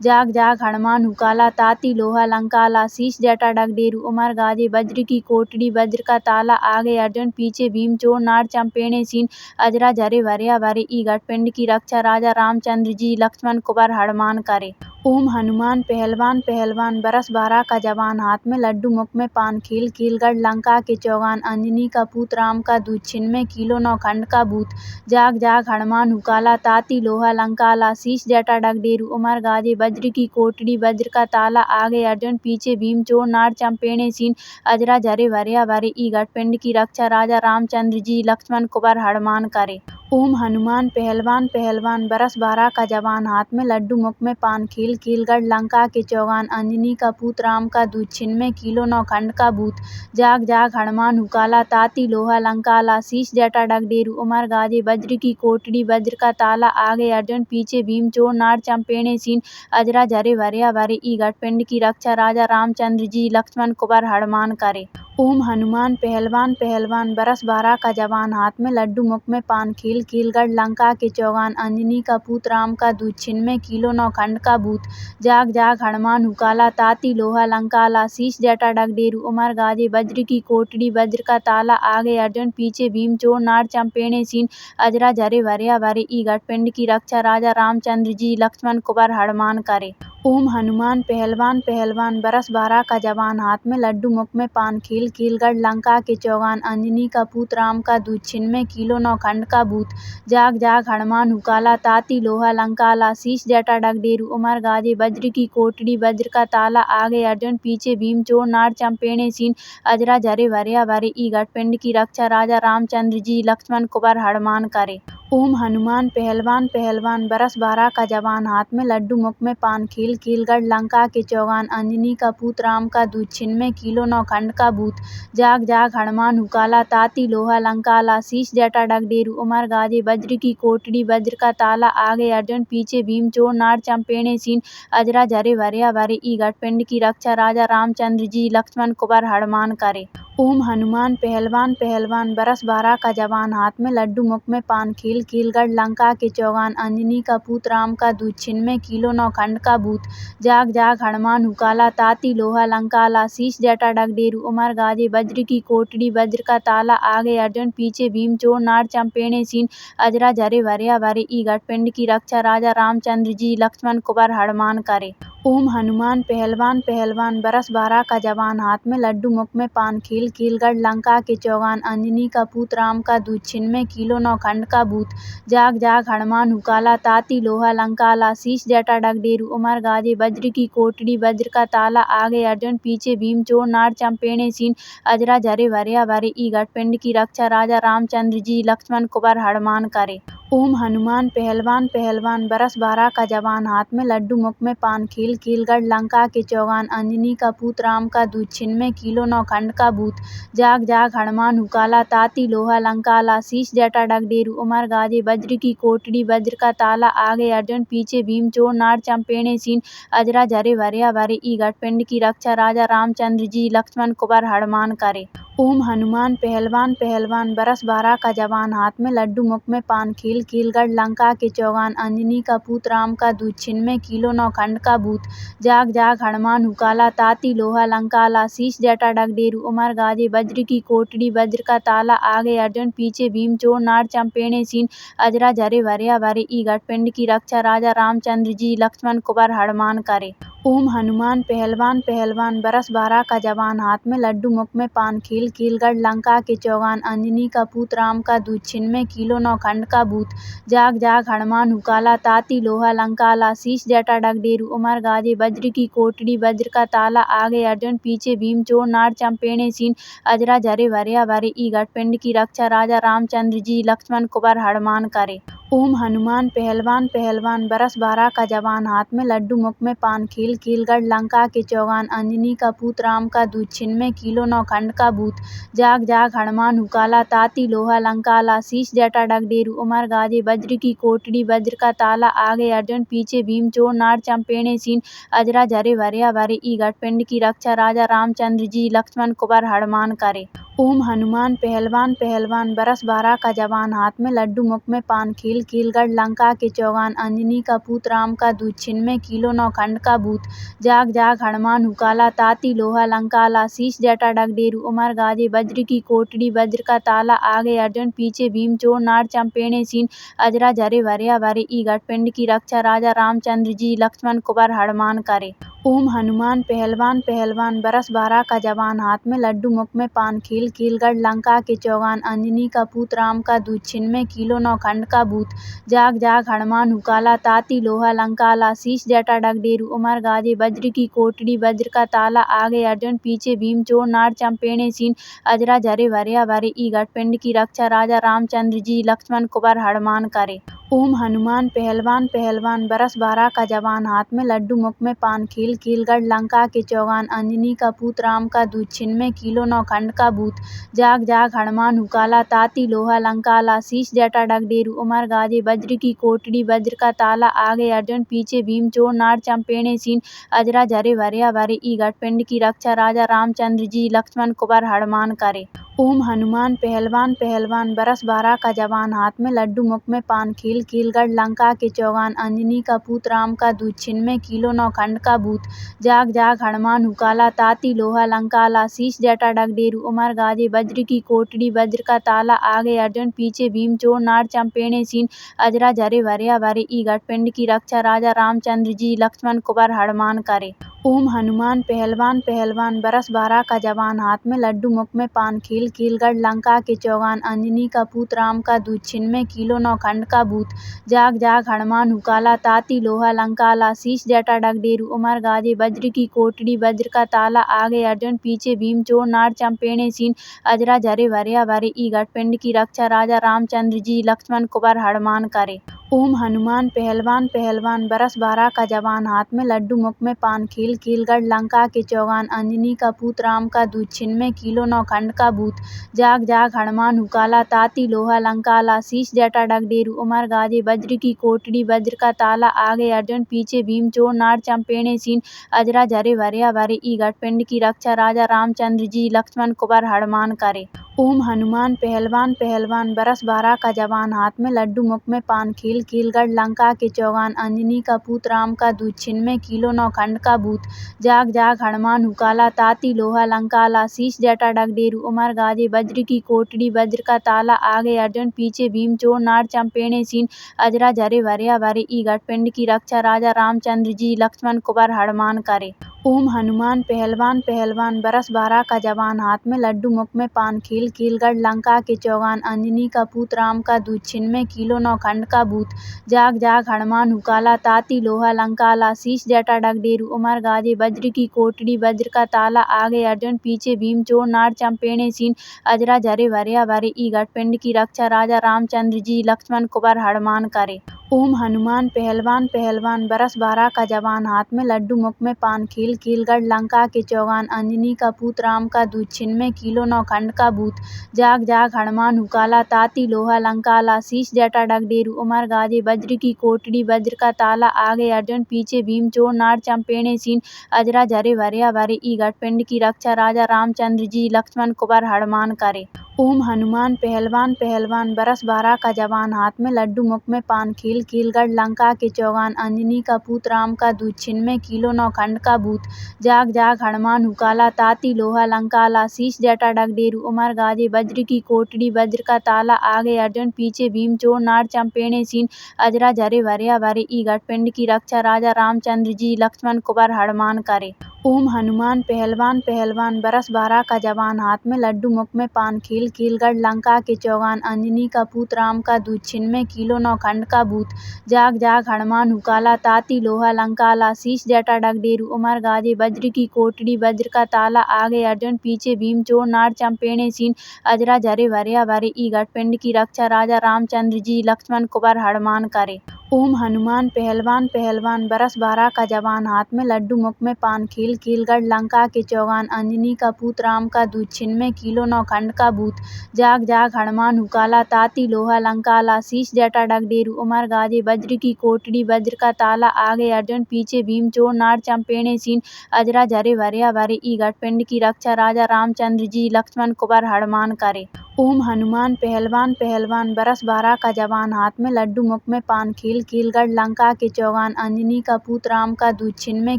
जाग जाग हनुमान हुकाला ताती लोहा लंकाला शीश जटा डगडेरू उमर गाजे वज्र की कोटड़ी वज्र का ताला आगे अर्जुन पीछे भीम चोर नार चंपेने सीन अजरा झरे भरिया भरे ई घटपिंड की रक्षा राजा रामचंद्र जी लक्ष्मण कुबर हनुमान करे। ओम हनुमान पहलवान पहलवान बरस 12 का जवान हाथ में लड्डू मुख में पान कील कीलगढ़ लंका के चौगान अंजनी का पूत राम का दूत छिन्मे किलो 9 खंड का भूत जाग जाग हनुमान हुकाला ताती लोहा लंकाला शीश जटा डगडेरू उमर गाजे वज्र की कोटड़ी वज्र का ताला आगे अर्जुन पीछे भीम चोर नार चंपेने सीन अजरा झरे भरिया भरे ई घटपिंड की रक्षा राजा रामचंद्र जी लक्ष्मण कुबर हनुमान करे। ओम हनुमान पहलवान पहलवान बरस 12 का जवान हाथ में लड्डू मुख में पान कील कीलगढ़ लंका के चौगान अंजनी का पूत राम का दूत छिन्मे किलो 9 खंड का भूत जाग जाग हनुमान हुकाला ताती लोहा लंकाला शीश जटा डगडेरू उमर गाजे वज्र की कोटड़ी वज्र का ताला आगे अर्जुन पीछे भीम चोर नार चंपेने सीन अजरा झरे भरिया भरे ई घटपिंड की रक्षा राजा रामचंद्र जी लक्ष्मण कुबर हनुमान करे। ओम हनुमान पहलवान पहलवान बरस 12 का जवान हाथ में लड्डू मुख में पान कील कीलगढ़ लंका के चौगान अंजनी का पूत राम का दूत छिन्मे किलो 9 खंड का भूत जाग जाग हनुमान हुकाला ताती लोहा लंकाला शीश जटा डगडेरू उमर गाजे वज्र की कोटड़ी वज्र का ताला आगे अर्जुन पीछे भीम चोर नार चंपेने सीन अजरा झरे भरिया भरे ई घटपिंड की रक्षा राजा रामचंद्र जी लक्ष्मण कुबर हनुमान करे। ओम हनुमान पहलवान पहलवान बरस 12 का जवान हाथ में लड्डू मुख में पान कील कीलगढ़ लंका के चौगान अंजनी का पूत राम का दूत छिन्मे किलो 9 खंड का भूत जाग जाग हनुमान हुकाला ताती लोहा लंकाला शीश जटा डगडेरू उमर गाजे वज्र की कोटड़ी वज्र का ताला आगे अर्जुन पीछे भीम चोर नार चंपेने सीन अजरा झरे भरिया भरे ई घटपिंड की रक्षा राजा रामचंद्र जी लक्ष्मण कुबर हनुमान करे। ओम हनुमान पहलवान पहलवान बरस 12 का जवान हाथ में लड्डू मुख में पान कील कीलगढ़ लंका के चौगान अंजनी का पूत राम का दूत छिन्मे किलो 9 खंड का भूत जाग जाग हनुमान हुकाला ताती लोहा लंकाला शीश जटा डगडेरू उमर गाजे वज्र की कोटड़ी वज्र का ताला आगे अर्जुन पीछे भीम चोर नार चंपेने सीन अजरा झरे भरिया भरे ई घटपिंड की रक्षा राजा रामचंद्र जी लक्ष्मण कुबर हनुमान करे। ओम हनुमान पहलवान पहलवान बरस 12 का जवान हाथ में लड्डू मुख में पान कील कीलगढ़ लंका के चौगान अंजनी का पूत राम का दूत छिन्मे किलो 9 खंड का भूत जाग जाग हनुमान हुकाला ताती लोहा लंकाला शीश जटा डगडेरू उमर गाजे वज्र की कोटड़ी वज्र का ताला आगे अर्जुन पीछे भीम चोर नार चंपेने सीन अजरा झरे भरिया भरे ई घटपिंड की रक्षा राजा रामचंद्र जी लक्ष्मण कुबर हनुमान करे। ओम हनुमान पहलवान पहलवान बरस 12 का जवान हाथ में लड्डू मुख में पान कील कीलगढ़ लंका के चौगान अंजनी का पूत राम का दूत छिन्मे किलो 9 खंड का भूत जाग जाग हनुमान हुकाला ताती लोहा लंकाला शीश जटा डगडेरू उमर गाजे वज्र की कोटड़ी वज्र का ताला आगे अर्जुन पीछे भीम चोर नार चंपेने सीन अजरा झरे भरिया भरे ई घटपिंड की रक्षा राजा रामचंद्र जी लक्ष्मण कुबर हनुमान करे। ओम हनुमान पहलवान पहलवान बरस 12 का जवान हाथ में लड्डू मुख में पान कील कीलगढ़ लंका के चौगान अंजनी का पूत राम का दूत छिन्मे किलो 9 खंड का भूत जाग जाग हनुमान हुकाला ताती लोहा लंकाला शीश जटा डगडेरू उमर गाजे वज्र की कोटड़ी वज्र का ताला आगे अर्जुन पीछे भीम चोर नार चंपेने सीन अजरा झरे भरिया भरे ई घटपिंड की रक्षा राजा रामचंद्र जी लक्ष्मण कुबर हनुमान करे। ओम हनुमान पहलवान पहलवान बरस 12 का जवान हाथ में लड्डू मुख में पान कील कीलगढ़ लंका के चौगान अंजनी का पूत राम का दूध छिन्मे किलो 9 खंड का भूत जाग जाग हनुमान हुकाला ताती लोहा लंकाला शीश जटा डगडेरू उमर गाजे वज्र की कोटड़ी वज्र का ताला आगे अर्जुन पीछे भीम चोर नार चंपेणे सीन अजरा झरे भरिया भरे ई घटपिंड की रक्षा राजा रामचंद्र जी लक्ष्मण कुबर हनुमान करे। ओम हनुमान पहलवान पहलवान बरस 12 का जवान हाथ में लड्डू मुख में पान कील कीलगढ़ लंका के चौगान अंजनी का पूत राम का दूध छिन्मे किलो 9 खंड का भूत जाग जाग हनुमान हुकाला ताती लोहा लंकाला शीश जटा डगडेरू उमर गाजे वज्र की कोटड़ी वज्र का ताला आगे अर्जुन पीछे भीम चोर नार चंपेणे सीन अजरा झरे भरिया भरे ई घटपिंड की रक्षा राजा रामचंद्र जी लक्ष्मण कुबर हनुमान करे। ओम हनुमान पहलवान पहलवान बरस 12 का जवान हाथ में लड्डू मुख में पान कील कीलगढ़ लंका के चौगान अंजनी का पूत राम का दूध छिन्मे किलो 9 खंड का भूत जाग जाग हनुमान हुकाला ताती लोहा लंकाला शीश जटा डगडेरू उमर गाजे वज्र की कोटड़ी वज्र का ताला आगे अर्जुन पीछे भीम चोर नार चंपेणे सीन अजरा झरे भरिया भरे ई घटपिंड की रक्षा राजा रामचंद्र जी लक्ष्मण कुबर हनुमान करे। ओम हनुमान पहलवान पहलवान बरस 12 का जवान हाथ में लड्डू मुख में पान कील कीलगढ़ लंका के चौगान अंजनी का पूत राम का दूध छिन्मे किलो 9 खंड का भूत जाग जाग हनुमान हुकाला ताती लोहा लंकाला शीश जटा डगडेरू उमर गाजे वज्र की कोटड़ी वज्र का ताला आगे अर्जुन पीछे भीम चोर नार चंपेणे सीन अजरा झरे भरिया भरे ई घटपिंड की रक्षा राजा रामचंद्र जी लक्ष्मण कुबर हनुमान करे। ओम हनुमान पहलवान पहलवान बरस 12 का जवान हाथ में लड्डू मुख में पान कील कीलगढ़ लंका के चौगान अंजनी का पूत राम का दूध छिन्मे किलो 9 खंड का भूत जाग जाग हनुमान हुकाला ताती लोहा लंकाला शीश जटा डगडेरू उमर गाजे वज्र की कोटड़ी वज्र का ताला आगे अर्जुन पीछे भीम चोर नार चंपेणे सीन अजरा झरे भरिया भरे ई घटपिंड की रक्षा राजा रामचंद्र जी लक्ष्मण कुबर हनुमान करे। ओम हनुमान पहलवान पहलवान बरस 12 का जवान हाथ में लड्डू मुख में पान कील कीलगढ़ लंका के चौगान अंजनी का पूत राम का दूध छिन्मे किलो 9 खंड का भूत जाग जाग हनुमान हुकाला ताती लोहा लंकाला शीश जटा डगडेरू उमर गाजे वज्र की कोटड़ी वज्र का ताला आगे अर्जुन पीछे भीम चोर नार चंपेणे सीन अजरा झरे भरिया भरे ई घटपिंड की रक्षा राजा रामचंद्र जी लक्ष्मण कुबर हनुमान करे। ओम हनुमान पहलवान पहलवान बरस 12 का जवान हाथ में लड्डू मुख में पान कील कीलगढ़ लंका के चौगान अंजनी का पूत राम का दूध छिन्मे किलो 9 खंड का भूत जाग जाग हनुमान हुकाला ताती लोहा लंकाला शीश जटा डगडेरू उमर गाजे वज्र की कोटड़ी वज्र का ताला आगे अर्जुन पीछे भीम चोर नार चंपेणे सीन अजरा झरे भरिया भरे ई घटपिंड की रक्षा राजा रामचंद्र जी लक्ष्मण कुबर हनुमान करे। ओम हनुमान पहलवान पहलवान बरस 12 का जवान हाथ में लड्डू मुख में पान कील कीलगढ़ लंका के चौगान अंजनी का पूत राम का दूध छिन्मे किलो 9 खंड का भूत जाग जाग हनुमान हुकाला ताती लोहा लंकाला शीश जटा डगडेरू उमर गाजे वज्र की कोटड़ी वज्र का ताला आगे अर्जुन पीछे भीम चोर नार चंपेणे सीन अजरा झरे भरिया भरे ई घटपिंड की रक्षा राजा रामचंद्र जी लक्ष्मण कुबर हनुमान करे। ओम हनुमान पहलवान पहलवान बरस 12 का जवान हाथ में लड्डू मुख में पान कील कीलगढ़ लंका के चौगान अंजनी का पूत राम का दूध छिन्मे किलो 9 खंड का भूत जाग जाग हनुमान हुकाला ताती लोहा लंकाला शीश जटा डगडेरू उमर गाजे वज्र की कोटड़ी वज्र का ताला आगे अर्जुन पीछे भीम चोर नार चंपेणे सीन अजरा झरे भरिया भरे ई घटपिंड की रक्षा राजा रामचंद्र जी लक्ष्मण कुबर हनुमान करे। ओम हनुमान पहलवान पहलवान बरस 12 का जवान हाथ में लड्डू मुख में पान कील कीलगढ़ लंका के चौगान अंजनी का पूत राम का दूध छिन्मे किलो 9 खंड का भूत जाग जाग हनुमान हुकाला ताती लोहा लंकाला शीश जटा डगडेरू उमर गाजे वज्र की कोटड़ी वज्र का ताला आगे अर्जुन पीछे भीम चोर नार चंपेणे सीन अजरा झरे भरिया भरे ई घटपिंड की रक्षा राजा रामचंद्र जी लक्ष्मण कुबर हनुमान करे। ओम हनुमान पहलवान पहलवान बरस 12 का जवान हाथ में लड्डू मुख में पान कील कीलगढ़ लंका के चौगान अंजनी का पूत राम का दूध छिन्मे किलो 9 खंड का भूत जाग जाग हनुमान हुकाला ताती लोहा लंकाला शीश जटा डगडेरू उमर गाजे वज्र की कोटड़ी वज्र का ताला आगे अर्जुन पीछे भीम चोर नार चंपेणे सीन अजरा झरे भरिया भरे ई घटपिंड की रक्षा राजा रामचंद्र जी लक्ष्मण कुबर हनुमान करे। ओम हनुमान पहलवान पहलवान बरस 12 का जवान हाथ में लड्डू मुख में पान कील कीलगढ़ लंका के चौगान अंजनी का पूत राम का दूध छिन्मे किलो 9 खंड का भूत जाग जाग हनुमान हुकाला ताती लोहा लंकाला शीश जटा डगडेरू उमर गाजे वज्र की कोटड़ी वज्र का ताला आगे अर्जुन पीछे भीम चोर नार चंपेने सीन अजरा झरे भरिया भरे ई घटपिंड की रक्षा राजा रामचंद्र जी लक्ष्मण कुबर हनुमान करे। ओम हनुमान पहलवान पहलवान बरस बारह का जवान हाथ में लड्डू मुख में पान खेल खेलगढ़ लंका के चौगान अंजनी का पूत राम का दूध छिन में किलो नौ खंड का भूत जाग जाग हनुमान हुकाला ताती लोहा लंकाला शीश जटा डगडेरू उमर गाजे वज्र की कोटड़ी वज्र का ताला आगे अर्जुन पीछे भीम चोर नार चंपेने सीन अजरा झरे भरिया भरे ई घटपिंड की रक्षा राजा रामचंद्र जी लक्ष्मण कुबर हनुमान करे। ओम हनुमान पहलवान पहलवान बरस बारह का जवान हाथ में लड्डू मुख में पान खेल खेलगढ़ लंका के चौगान अंजनी का पूत राम का दूध छिन में किलो नौ खंड का भूत जाग जाग हनुमान हुकाला ताती लोहा लंकाला शीश जटा डगडेरू उमर गाजे वज्र की कोटड़ी वज्र का ताला आगे अर्जुन पीछे भीम चोर नार चंपेने सीन अजरा झरे भरिया भरे ई घटपिंड की रक्षा राजा रामचंद्र जी लक्ष्मण कुबर हनुमान करे। ओम हनुमान पहलवान पहलवान बरस बारह का जवान हाथ में लड्डू मुख में पान खेल खेलगढ़ लंका के चौगान अंजनी का पूत राम का दूध छिन में किलो नौ खंड का भूत जाग जाग हनुमान हुकाला ताती लोहा लंकाला शीश जटा डगडेरू उमर गाजे वज्र की कोटड़ी वज्र का ताला आगे अर्जुन पीछे भीम चोर नार चंपेने सीन अजरा झरे भरिया भरे ई घटपिंड की रक्षा राजा रामचंद्र जी लक्ष्मण कुबर हनुमान करे। ओम हनुमान पहलवान पहलवान बरस बारह का जवान हाथ में लड्डू मुख में पान खेल खेलगढ़ लंका के चौगान अंजनी का पूत राम का दूध छिन में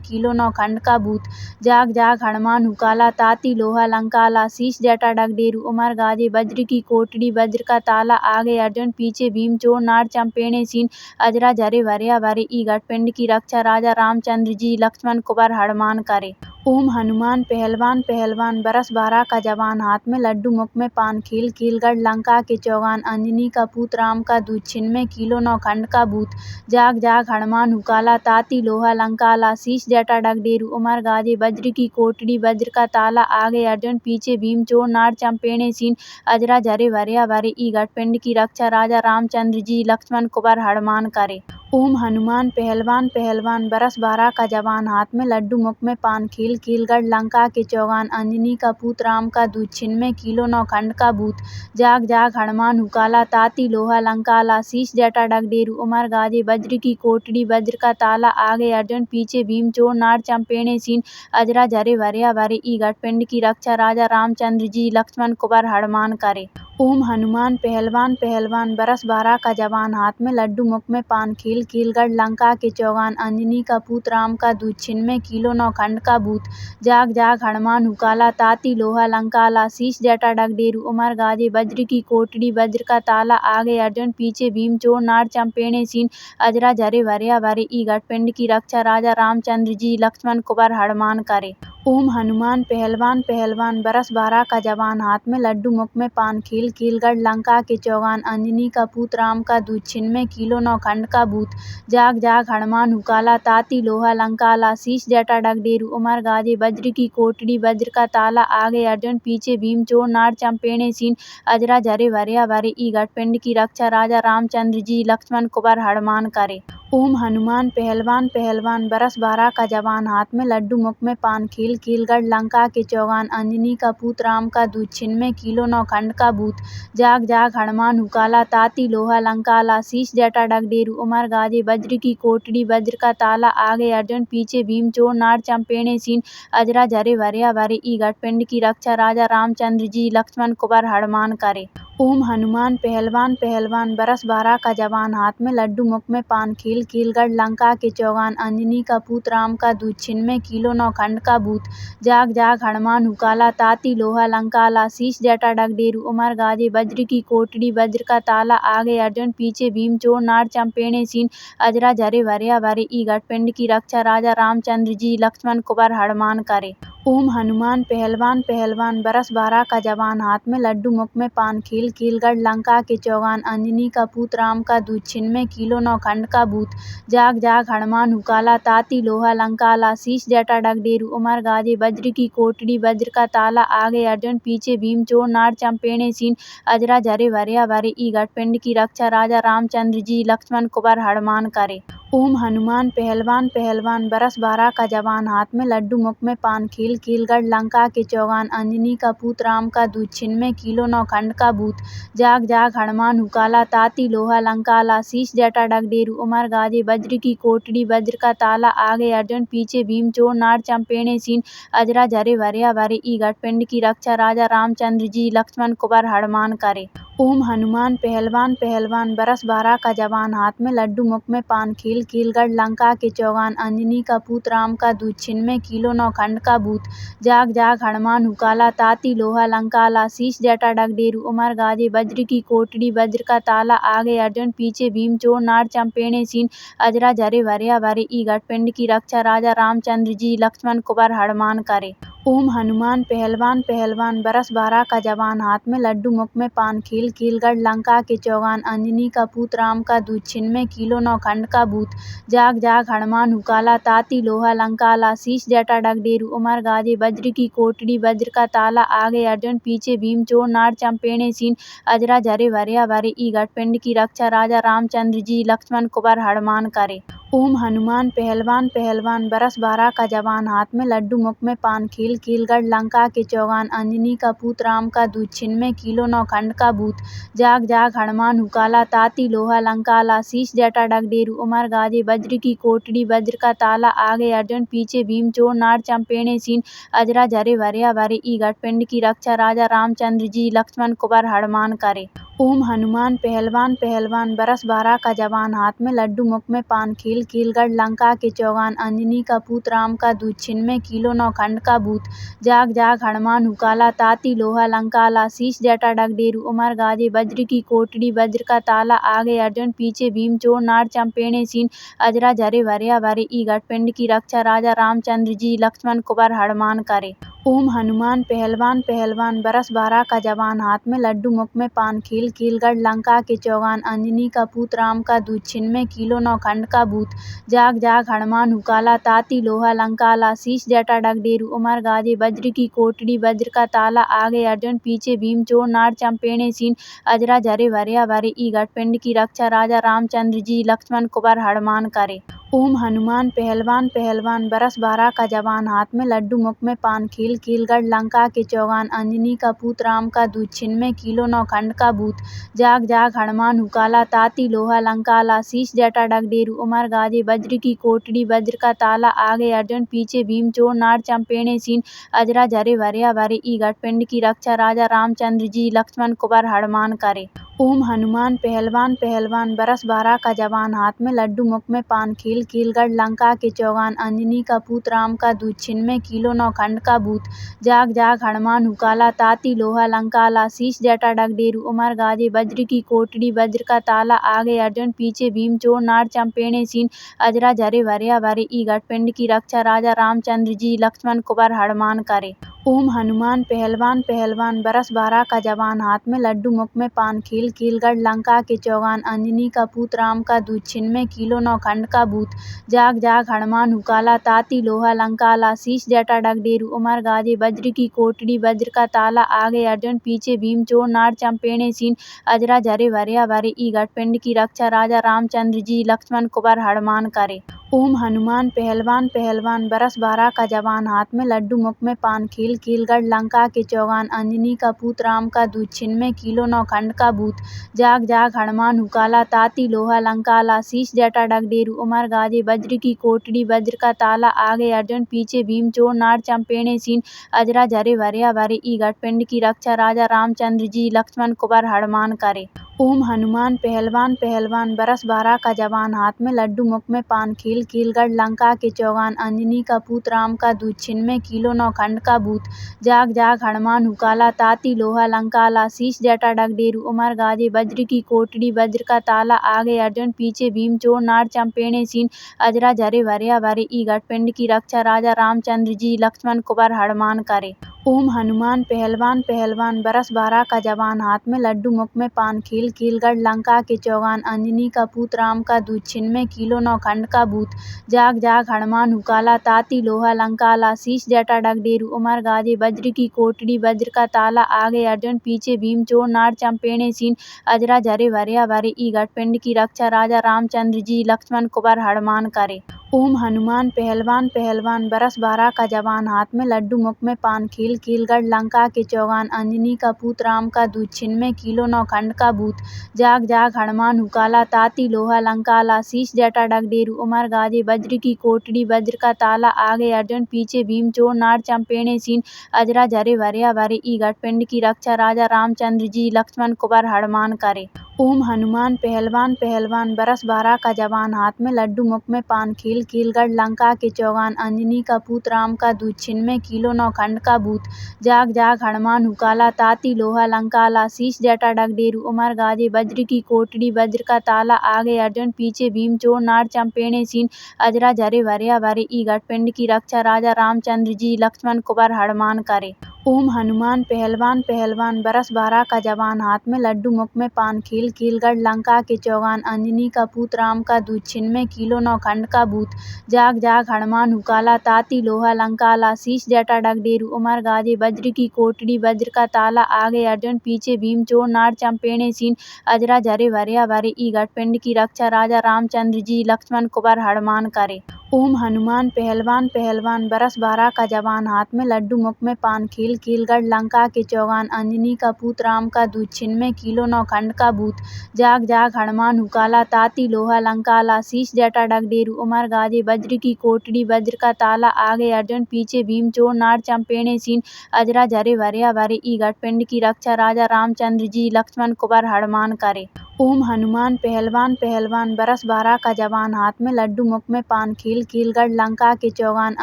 किलो नौ खंड का भूत जाग जाग हनुमान हुकाला ताती लोहा लंकाला शीश जटा डगडेरू उमर गाजे वज्र की कोटड़ी वज्र का ताला आगे अर्जुन पीछे भीम चोर नार चंपेने सीन अजरा झरे भरिया भरे ई घटपिंड की रक्षा राजा रामचंद्र जी लक्ष्मण कुबर हनुमान करे। ओम हनुमान पहलवान पहलवान बरस बारह का जवान हाथ में लड्डू मुख में पान खेल खेलगढ़ लंका के चौगान अंजनी का पूत राम का दूध छिन में किलो नौ खंड का भूत जाग जाग हनुमान हुकाला ताती लोहा लंकाला शीश जटा डगडेरू उमर गाजे वज्र की कोटड़ी वज्र का ताला आगे अर्जुन पीछे भीम चोर नार चंपेने सीन अजरा झरे भरिया भरे ई घटपिंड की रक्षा राजा रामचंद्र जी लक्ष्मण कुबर हनुमान करे। ओम हनुमान पहलवान पहलवान बरस बारह का जवान हाथ में लड्डू मुख में पान खेल खेलगढ़ लंका के चौगान अंजनी का पूत राम का दूध छिन में किलो नौ खंड का भूत जाग जाग हनुमान हुकाला ताती लोहा लंकाला शीश जटा डगडेरू उमर गाजे वज्र की कोटड़ी वज्र का ताला आगे अर्जुन पीछे भीम चोर नार चंपेने सीन अजरा झरे भरिया भरे ई घटपिंड की रक्षा राजा रामचंद्र जी लक्ष्मण कुबर हनुमान करे। ओम हनुमान पहलवान पहलवान बरस बारह का जवान हाथ में लड्डू मुख में पान खेल खेलगढ़ लंका के चौगान अंजनी का पूत राम का दूध छिन में किलो नौ खंड का भूत जाग जाग हनुमान हुकाला ताती लोहा लंकाला शीश जटा डगडेरू उमर गाजे वज्र की कोटड़ी वज्र का ताला आगे अर्जुन पीछे भीम चोर नार चंपेने सीन अजरा झरे भरिया भरे ई घटपिंड की रक्षा राजा रामचंद्र जी लक्ष्मण कुबर हनुमान करे। ओम हनुमान पहलवान पहलवान बरस बारह का जवान हाथ में लड्डू मुख में पान खेल खेलगढ़ लंका के चौगान अंजनी का पूत राम का दूध छिन में किलो नौ खंड का भूत जाग जाग हनुमान हुकाला ताती लोहा लंकाला शीश जटा डगडेरू उमर गाजे वज्र की कोटड़ी वज्र का ताला आगे अर्जुन पीछे भीम चोर नार चंपेने सीन अजरा झरे भरिया भरे ई घटपिंड की रक्षा राजा रामचंद्र जी लक्ष्मण कुबर हनुमान करे। ओम हनुमान पहलवान पहलवान बरस बारह का जवान हाथ में लड्डू मुख में पान खेल खेलगढ़ लंका के चौगान अंजनी का पूत राम का दूध छिन में किलो नौ खंड का भूत जाग जाग हनुमान हुकाला ताती लोहा लंकाला शीश जटा डगडेरू उमर गाजे वज्र की कोटड़ी वज्र का ताला आगे अर्जुन पीछे भीम चोर नार चंपेने सीन अजरा झरे भरिया भरे ई घटपिंड की रक्षा राजा रामचंद्र जी लक्ष्मण कुबर हनुमान करे। ओम हनुमान पहलवान पहलवान बरस बारह का जवान हाथ में लड्डू मुख में पान खेल खेलगढ़ लंका के चौगान अंजनी का पूत राम का दूध छिन में किलो नौ खंड का भूत जाग जाग हनुमान हुकाला ताती लोहा लंकाला शीश जटा डगडेरू उमर गाजे वज्र की कोटड़ी वज्र का ताला आगे अर्जुन पीछे भीम चोर नार चंपेने सीन अजरा झरे भरिया भरे ई घटपिंड की रक्षा राजा रामचंद्र जी लक्ष्मण कुबर हनुमान करे। ओम हनुमान पहलवान पहलवान बरस बारह का जवान हाथ में लड्डू मुख में पान खेल खेलगढ़ लंका के चौगान अंजनी का पूत राम का दूध छिन में किलो नौ खंड का भूत जाग जाग हनुमान हुकाला ताती लोहा लंकाला शीश जटा डगडेरू उमर गाजे वज्र की कोटड़ी वज्र का ताला आगे अर्जुन पीछे भीम चोर नार चंपेने सीन अजरा झरे भरिया भरे ई घटपिंड की रक्षा राजा रामचंद्र जी लक्ष्मण कुबर हनुमान करे। ओम हनुमान पहलवान पहलवान बरस 12 का जवान हाथ में लड्डू मुख में पान कील कीलगढ़ लंका के चौगान अंजनी का पूत राम का दूत छिन्मे किलो 9 खंड का भूत जाग जाग हनुमान हुकाला ताती लोहा लंकाला शीश जटा डगडेरू उमर गाजे वज्र की कोटड़ी वज्र का ताला आगे अर्जुन पीछे भीम चोर नार चंपेणे सीन अजरा झरे भरिया भरे ई घटपिंड की रक्षा राजा रामचंद्र जी लक्ष्मण कुबर हनुमान करे। ओम हनुमान पहलवान पहलवान बरस 12 का जवान हाथ में लड्डू मुख में पान कील कीलगढ़ लंका के चौगान अंजनी का पूत राम का दूत छिन्मे किलो 9 खंड का भूत जाग जाग हनुमान हुकाला ताती लोहा लंकाला शीश जटा डगडेरू उमर गाजे वज्र की कोटड़ी वज्र का ताला आगे अर्जुन पीछे भीम चोर नार चंपेणे सीन अजरा झरे भरिया भरे ई घटपिंड की रक्षा राजा रामचंद्र जी लक्ष्मण कुबर हनुमान करे। ओम हनुमान पहलवान पहलवान बरस 12 का जवान हाथ में लड्डू मुख में पान कील कीलगढ़ लंका के चौगान अंजनी का पूत राम का दूत छिन्मे किलो 9 खंड का भूत जाग जाग हनुमान हुकाला ताती लोहा लंकाला शीश जटा डगडेरू उमर गाजे वज्र की कोटड़ी वज्र का ताला आगे अर्जुन पीछे भीम चोर नार चंपेणे सीन अजरा झरे भरिया भरे ई घटपिंड की रक्षा राजा रामचंद्र जी लक्ष्मण कुबर हनुमान करे। ओम हनुमान पहलवान पहलवान बरस 12 का जवान हाथ में लड्डू मुख में पान कील कीलगढ़ लंका के चौगान अंजनी का पूत राम का दूत छिन्मे किलो 9 खंड का भूत जाग जाग हनुमान हुकाला ताती लोहा लंकाला शीश जटा डगडेरू उमर गाजे वज्र की कोटड़ी वज्र का ताला आगे अर्जुन पीछे भीम चोर नार चंपेणे सीन अजरा झरे भरिया भरे ई घटपिंड की रक्षा राजा रामचंद्र जी लक्ष्मण कुबर हनुमान करे। ओम हनुमान पहलवान पहलवान बरस 12 का जवान हाथ में लड्डू मुख में पान कील कीलगढ़ लंका के चौगान अंजनी का पूत राम का दूत छिन्मे किलो 9 खंड का भूत जाग जाग हनुमान हुकाला ताती लोहा लंकाला शीश जटा डगडेरू उमर गाजे वज्र की कोटड़ी वज्र का ताला आगे अर्जुन पीछे भीम चोर नार चंपेणे सीन अजरा झरे भरिया भरे ई घटपिंड की रक्षा राजा रामचंद्र जी लक्ष्मण कुबर हनुमान करे। ओम हनुमान पहलवान पहलवान बरस 12 का जवान हाथ में लड्डू मुख में पान कील कीलगढ़ लंका के चौगान अंजनी का पूत राम का दूत छिन्मे किलो 9 खंड का भूत जाग जाग हनुमान हुकाला ताती लोहा लंकाला शीश जटा डगडेरू उमर गाजे वज्र की कोटड़ी वज्र का ताला आगे अर्जुन पीछे भीम चोर नार चंपेणे सीन अजरा झरे भरिया भरे ई घटपिंड की रक्षा राजा रामचंद्र जी लक्ष्मण कुबर हनुमान करे। ओम हनुमान पहलवान पहलवान बरस 12 का जवान हाथ में लड्डू मुख में पान कील कीलगढ़ लंका के चौगान अंजनी का पूत राम का दूत छिन्मे किलो 9 खंड का भूत जाग जाग हनुमान हुकाला ताती लोहा लंकाला शीश जटा डगडेरू उमर गाजे वज्र की कोटड़ी वज्र का ताला आगे अर्जुन पीछे भीम चोर नार चंपेणे सीन अजरा झरे भरिया भरे ई घटपिंड की रक्षा राजा रामचंद्र जी लक्ष्मण कुबर हनुमान करे। ओम हनुमान पहलवान पहलवान बरस 12 का जवान हाथ में लड्डू मुख में पान कील कीलगढ़ लंका के चौगान अंजनी का पूत राम का दूत छिन्मे किलो 9 खंड का भूत जाग जाग हनुमान हुकाला ताती लोहा लंकाला शीश जटा डगडेरू उमर गाजे वज्र की कोटड़ी वज्र का ताला आगे अर्जुन पीछे भीम चोर नार चंपेणे सीन अजरा झरे भरिया भरे ई घटपिंड की रक्षा राजा रामचंद्र जी लक्ष्मण कुबर हनुमान करे। ओम हनुमान पहलवान पहलवान बरस 12 का जवान हाथ में लड्डू मुख में पान कील कीलगढ़ लंका के चौगान अंजनी का पूत राम का दूत छिन्मे किलो 9 खंड का भूत जाग जाग हनुमान हुकाला ताती लोहा लंकाला शीश जटा डगडेरू उमर गाजे वज्र की कोटड़ी वज्र का ताला आगे अर्जुन पीछे भीम चोर नार चंपेणे सीन अजरा झरे भरिया भरे ई घटपिंड की रक्षा राजा रामचंद्र जी लक्ष्मण कुबर हनुमान करे। ओम हनुमान पहलवान पहलवान बरस 12 का जवान हाथ में लड्डू मुख में पान कील कीलगढ़ लंका के चौगान अंजनी का पूत राम का दूत छिन्मे किलो 9 खंड का भूत जाग जाग हनुमान हुकाला ताती लोहा लंकाला शीश जटा डगडेरू उमर गाजे वज्र की कोटड़ी वज्र का ताला आगे अर्जुन पीछे भीम चोर नार चंपेणे सीन अजरा झरे भरिया भरे ई घटपिंड की रक्षा राजा रामचंद्र जी लक्ष्मण कुबर हनुमान करे। ओम हनुमान पहलवान पहलवान बरस 12 का जवान हाथ में लड्डू मुख में पान कील कीलगढ़ लंका के चौगान अंजनी का पूत राम का दूत छिन्मे किलो 9 खंड का भूत जाग जाग हनुमान हुकाला ताती लोहा लंकाला शीश जटा डगडेरू उमर गाजे वज्र की कोटड़ी वज्र का ताला आगे अर्जुन पीछे भीम चोर नार चंपेणे सीन अजरा झरे भरिया भरे ई घटपिंड की रक्षा राजा रामचंद्र जी लक्ष्मण कुबर हनुमान करे। ओम हनुमान पहलवान पहलवान बरस 12 का जवान हाथ में लड्डू मुख में पान कील खेल खेलगढ़ लंका के चौगान अंजनी का पूत राम का दूत छिन्मे किलो 9 खंड का भूत जाग जाग हनुमान हुकाला ताती लोहा लंकाला शीश जटा डगडेरू उमर गाजे वज्र की कोटड़ी वज्र का ताला आगे अर्जुन पीछे भीम चोर नार चंपेने सीन अजरा झरे भरिया भरे ई घटपिंड की रक्षा राजा रामचंद्र जी लक्ष्मण कुबर हनुमान करे। ओम हनुमान पहलवान पहलवान बरस बारह का जवान हाथ में लड्डू मुख में पान खेल खेलगढ़ लंका के चौगान अंजनी का पूत राम का दूत छिन्मे किलो 9 खंड का भूत जाग जाग हनुमान हुकाला ताती लोहा लंकाला शीश जटा डगडेरू उमर गाजे वज्र की कोटड़ी वज्र का ताला आगे अर्जुन पीछे भीम चोर नार चंपेने सीन अजरा झरे भरिया भरे ई घटपिंड की रक्षा राजा रामचंद्र जी लक्ष्मण कुबर हनुमान करे। ओम हनुमान पहलवान पहलवान बरस बारह का जवान हाथ में लड्डू मुख में पान खेल खेलगढ़ लंका के चौगान अंजनी का पूत राम का दूत छिन्मे किलो 9 खंड का भूत जाग जाग हनुमान हुकाला ताती लोहा लंकाला शीश जटा डगडेरू उमर गाजे वज्र की कोटड़ी वज्र का ताला आगे अर्जुन पीछे भीम चोर नार चंपेने सीन अजरा झरे भरिया भरे ई घटपिंड की रक्षा राजा रामचंद्र जी लक्ष्मण कुबर हनुमान करे। ओम हनुमान पहलवान पहलवान बरस बारह का जवान हाथ में लड्डू मुख में पान खेल खेलगढ़ लंका के चौगान अंजनी का पूत राम का दूत छिन्मे किलो 9 खंड का भूत जाग जाग हनुमान हुकाला ताती लोहा लंकाला शीश जटा डगडेरू उमर गाजे वज्र की कोटड़ी वज्र का ताला आगे अर्जुन पीछे भीम चोर नार चंपेने सीन अजरा झरे भरिया भरे ई घटपिंड की रक्षा राजा रामचंद्र जी लक्ष्मण कुबर हनुमान करे। ओम हनुमान पहलवान पहलवान बरस बारह का जवान हाथ में लड्डू मुख में पान खेल खेलगढ़ लंका के चौगान अंजनी का पूत राम का दूत छिन्मे किलो 9 खंड का भूत जाग जाग हनुमान हुकाला ताती लोहा लंकाला शीश जटा डगडेरू उमर गाजे वज्र की कोटड़ी वज्र का ताला आगे अर्जुन पीछे भीम चोर नार चंपेने सीन अजरा झरे भरिया भरे ई घटपिंड की रक्षा राजा रामचंद्र जी लक्ष्मण कुबर हनुमान करे। ओम हनुमान पहलवान पहलवान बरस बारह का जवान हाथ में लड्डू मुख में पान खेल खेलगढ़ लंका के चौगान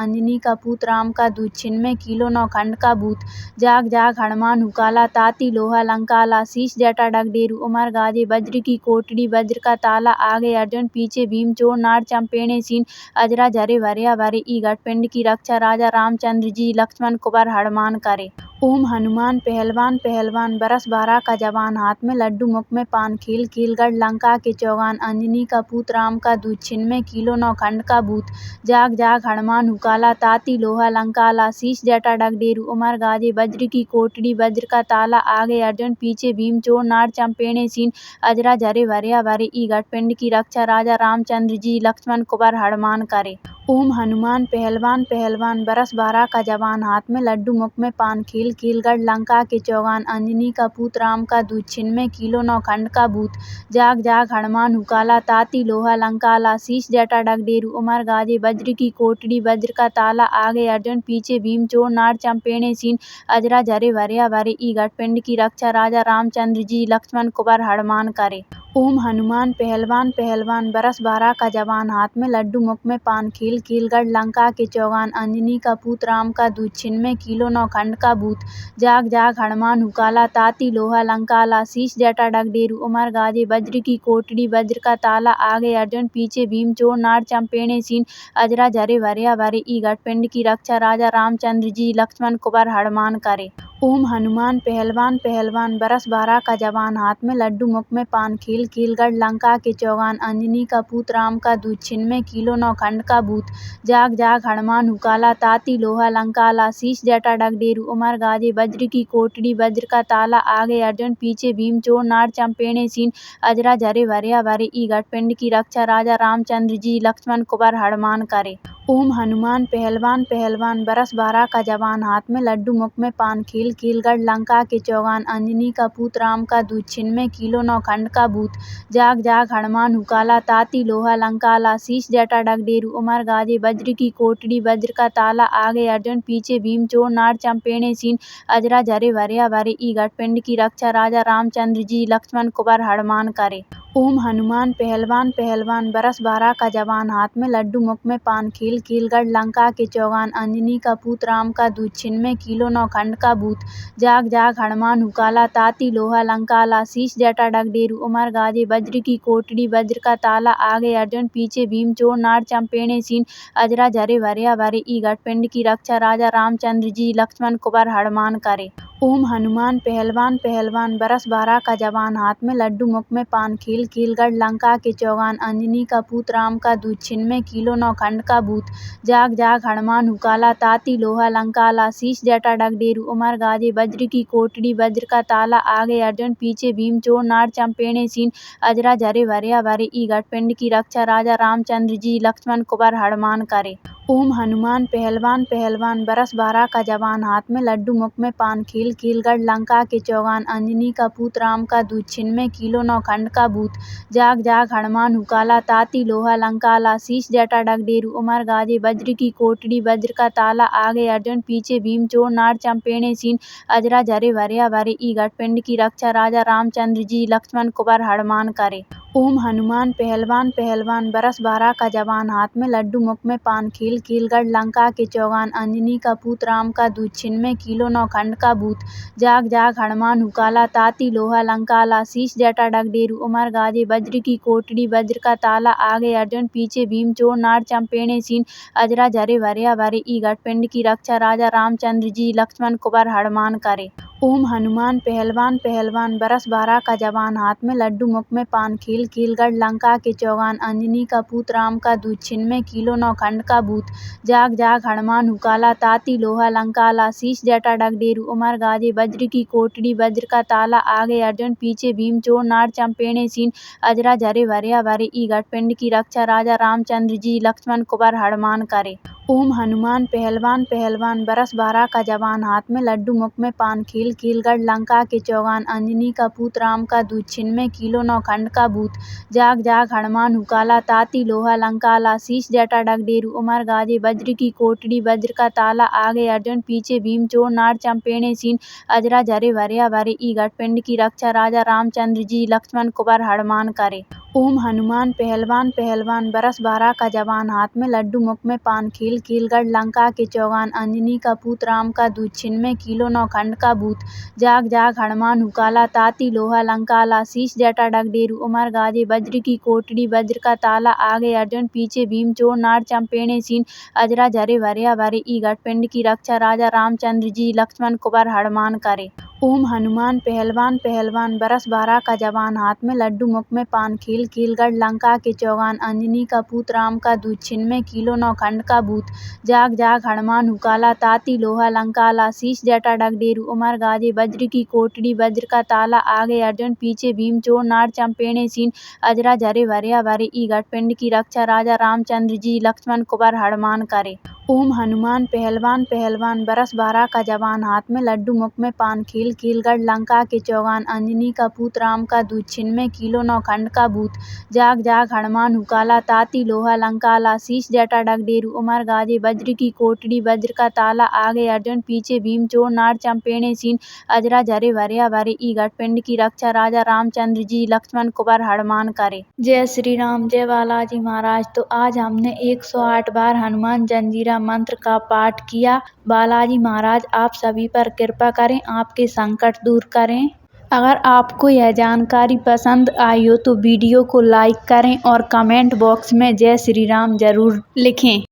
अंजनी का पूत राम का दूत छिन्मे किलो 9 खंड का भूत जाग जाग हनुमान हुकाला ताती लोहा लंकाला शीश जटा डगडेरू उमर गाजे वज्र की कोटड़ी वज्र का ताला आगे अर्जुन पीछे भीम चोर नार चंपेने सीन अजरा झरे भरिया भरे ई घटपिंड की रक्षा राजा रामचंद्र जी लक्ष्मण कुबर हनुमान करे। ओम हनुमान पहलवान पहलवान बरस बारह का जवान हाथ में लड्डू मुख में पान खेल खेलगढ़ लंका के चौगान अंजनी का पूत राम का दूत छिन्मे किलो 9 खंड का भूत जाग जाग हनुमान हुकाला ताती लोहा लंकाला शीश जटा डगडेरू उमर गाजे वज्र की कोटड़ी वज्र का ताला आगे अर्जुन पीछे भीम चोर नार चंपेने सीन अजरा झरे भरिया भरे ई घटपिंड की रक्षा राजा रामचंद्र जी लक्ष्मण कुबर हनुमान करे। ओम हनुमान पहलवान पहलवान बरस बारह का जवान हाथ में लड्डू मुख में पान खेल खेलगढ़ लंका के चौगान अंजनी का पूत राम का दूत छिन्मे किलो 9 खंड का भूत जाग जाग हनुमान हुकाला ताती लोहा लंकाला शीश जटा डगडेरू उमर गाजे वज्र की कोटड़ी वज्र का ताला आगे अर्जुन पीछे भीम चोर नार चंपेने सीन अजरा झरे भरिया भरे ई घटपिंड की रक्षा राजा रामचंद्र जी लक्ष्मण कुबर हनुमान करे। ओम हनुमान पहलवान पहलवान बरस बारह का जवान हाथ में लड्डू मुख में पान खेल खेलगढ़ लंका के चौगान अंजनी का पूत राम का दूत छिन्मे किलो 9 खंड का भूत जाग जाग हनुमान हुकाला ताती लोहा लंकाला शीश जटा डगडेरू उमर गाजे वज्र की कोटड़ी वज्र का ताला आगे अर्जुन पीछे भीम चोर नार चंपेने सीन अजरा झरे भरिया भरे ई घटपिंड की रक्षा राजा रामचंद्र जी लक्ष्मण कुबर हनुमान करे। ओम हनुमान पहलवान पहलवान बरस बारह का जवान हाथ में लड्डू मुख में पान खेल खेलगढ़ लंका के चौगान अंजनी का पूत राम का दूत छिन्मे किलो 9 खंड का भूत जाग जाग हनुमान हुकाला ताती लोहा लंकाला शीश जटा डगडेरू उमर गाजे वज्र की कोटड़ी वज्र का ताला आगे अर्जुन पीछे भीम चोर नार चंपेने सीन अजरा झरे भरिया भरे ई घटपिंड की रक्षा राजा रामचंद्र जी लक्ष्मण कुबर हनुमान करे। ओम हनुमान पहलवान पहलवान बरस बारह का जवान हाथ में लड्डू मुख में पान खेल खेलगढ़ लंका के चौगान अंजनी का पूत राम का दूत छिन्मे किलो 9 खंड का भूत जाग जाग हनुमान हुकाला ताती लोहा लंकाला शीश जटा डगडेरू उमर गाजे वज्र की कोटड़ी वज्र का ताला आगे अर्जुन पीछे भीम चोर नार चंपेने सीन अजरा झरे भरिया भरे ई घटपिंड की रक्षा राजा रामचंद्र जी लक्ष्मण कुबर हनुमान करे। ओम हनुमान पहलवान पहलवान बरस बारह का जवान हाथ में लड्डू मुख में पान खेल खेलगढ़ लंका के चौगान अंजनी का पूत राम का दूत छिन्मे किलो 9 खंड का भूत जाग जाग हनुमान हुकाला ताती लोहा लंकाला शीश जटा डगडेरू उमर गाजे वज्र की कोटड़ी वज्र का ताला आगे अर्जुन पीछे भीम चोर नार चंपेने सीन अजरा झरे भरिया भरे ई घटपिंड की रक्षा राजा रामचंद्र जी लक्ष्मण कुबर हनुमान करे। ओम हनुमान पहलवान पहलवान बरस 12 का जवान हाथ में लड्डू मुख में पान कील कीलगढ़ लंका के चौगान अंजनी का पूत राम का दूत छिन्मय किलो 9 खंड का भूत जाग जाग हनुमान हुकाला ताती लोहा लंकाला शीश जटा डगडेरू उमर गाजे वज्र की कोटड़ी वज्र का ताला आगे अर्जुन पीछे भीम चोर नार चंपेने सीन अजरा झरे भरिया भरे ई घटपिंड की रक्षा राजा रामचंद्र जी लक्ष्मण कुबर हनुमान करे। ओम हनुमान पहलवान पहलवान बरस 12 का जवान हाथ में लड्डू मुख में पान कील कीलगढ़ लंका के चौगान अंजनी का पूत राम का दूत छिन्मय किलो 9 खंड का भूत जाग जाग हनुमान हुकाला ताती लोहा लंकाला शीश जटा डगडेरू उमर गाजे वज्र की कोटड़ी वज्र का ताला आगे अर्जुन पीछे भीम चोर नार चंपेने सीन अजरा झरे भरिया भरे ई घटपिंड की रक्षा राजा रामचंद्र जी लक्ष्मण कुबर हनुमान करे। ओम हनुमान पहलवान पहलवान बरस 12 का जवान हाथ में लड्डू मुख में पान कील कीलगढ़ लंका के चौगान अंजनी का पूत राम का दूत छिन्मय किलो 9 खंड का भूत जाग जाग हनुमान हुकाला ताती लोहा लंकाला शीश जटा डगडेरू उमर गाजे वज्र की कोटड़ी वज्र का ताला आगे अर्जुन पीछे भीम चोर नार चंपेने सीन अजरा झरे भरिया भरे ई घटपिंड की रक्षा राजा रामचंद्र जी लक्ष्मण कुबर हनुमान करे। ओम हनुमान पहलवान पहलवान बरस 12 का जवान हाथ में लड्डू मुख में पान कील कीलगढ़ लंका के चौगान अंजनी का पूत राम का दूत छिन्मय किलो 9 खंड का भूत जाग जाग हनुमान हुकाला ताती लोहा लंकाला शीश जटा डगडेरू उमर गाजे वज्र की कोटड़ी वज्र का ताला आगे अर्जुन पीछे भीम चोर नार चंपेने सीन अजरा झरे भरिया भरे ई घटपिंड की रक्षा राजा रामचंद्र जी लक्ष्मण कुबर हनुमान करे। ओम हनुमान पहलवान पहलवान बरस 12 का जवान हाथ में लड्डू मुख में पान कील कीलगढ़ लंका के चौगान अंजनी का पूत राम का दूत छिन्मय किलो 9 खंड का भूत जाग जाग हनुमान हुकाला ताती लोहा लंकाला शीश जटा डगडेरू उमर गाजे वज्र की कोटड़ी वज्र का ताला आगे अर्जुन पीछे भीम चोर नार चंपेने सीन अजरा झरे भरिया भरे ई घटपिंड की रक्षा राजा रामचंद्र जी लक्ष्मण कुबर हनुमान करे। ओम हनुमान पहलवान पहलवान बरस 12 का जवान हाथ में लड्डू मुख में पान कील कीलगढ़ लंका के चौगान अंजनी का पूत राम का दूत छिन्मय किलो 9 खंड का भूत जाग जाग हनुमान हुकाला ताती लोहा लंकाला शीश जटा डगडेरू उमर गाजे वज्र की कोटड़ी वज्र का ताला आगे अर्जुन पीछे भीम चोर नार चंपेने सीन अजरा झरे भरिया भरे ई घटपिंड की रक्षा राजा रामचंद्र जी लक्ष्मण कुबर हनुमान करे। ओम हनुमान पहलवान पहलवान बरस 12 का जवान हाथ में लड्डू मुख में पान कील कीलगढ़ लंका के चौगान अंजनी का पूत राम का दूत छिन्मय किलो 9 खंड का भूत जाग जाग हनुमान हुकाला ताती लोहा लंकाला शीश जटा डगडेरू उमर गाजे वज्र की कोटड़ी वज्र का ताला आगे अर्जुन पीछे भीम चोर नार चंपेने सीन अजरा झरे भरिया भरे ई घटपिंड की रक्षा राजा रामचंद्र जी लक्ष्मण कुबर हनुमान करे। ओम हनुमान पहलवान पहलवान बरस 12 का जवान हाथ में लड्डू मुख में पान कील कीलगढ़ लंका के चौगान अंजनी का पूत राम का दूत छिन्मय किलो 9 खंड का भूत जाग जाग हनुमान हुकाला ताती लोहा लंकाला शीश जटा डगडेरू उमर गाजे वज्र की कोटड़ी वज्र का ताला आगे अर्जुन पीछे भीम चोर नार चंपेने सीन अजरा झरे भरिया भरे ई घटपिंड की रक्षा राजा रामचंद्र जी लक्ष्मण कुबर हनुमान करे। जय श्री राम जय बालाजी महाराज। तो आज हमने 108 बार हनुमान जंजीरा मंत्र का पाठ किया। बालाजी महाराज आप सभी पर कृपा करें, आपके संकट दूर करें। अगर आपको यह जानकारी पसंद आई हो तो वीडियो को लाइक करें और कमेंट बॉक्स में जय श्री राम जरूर लिखें।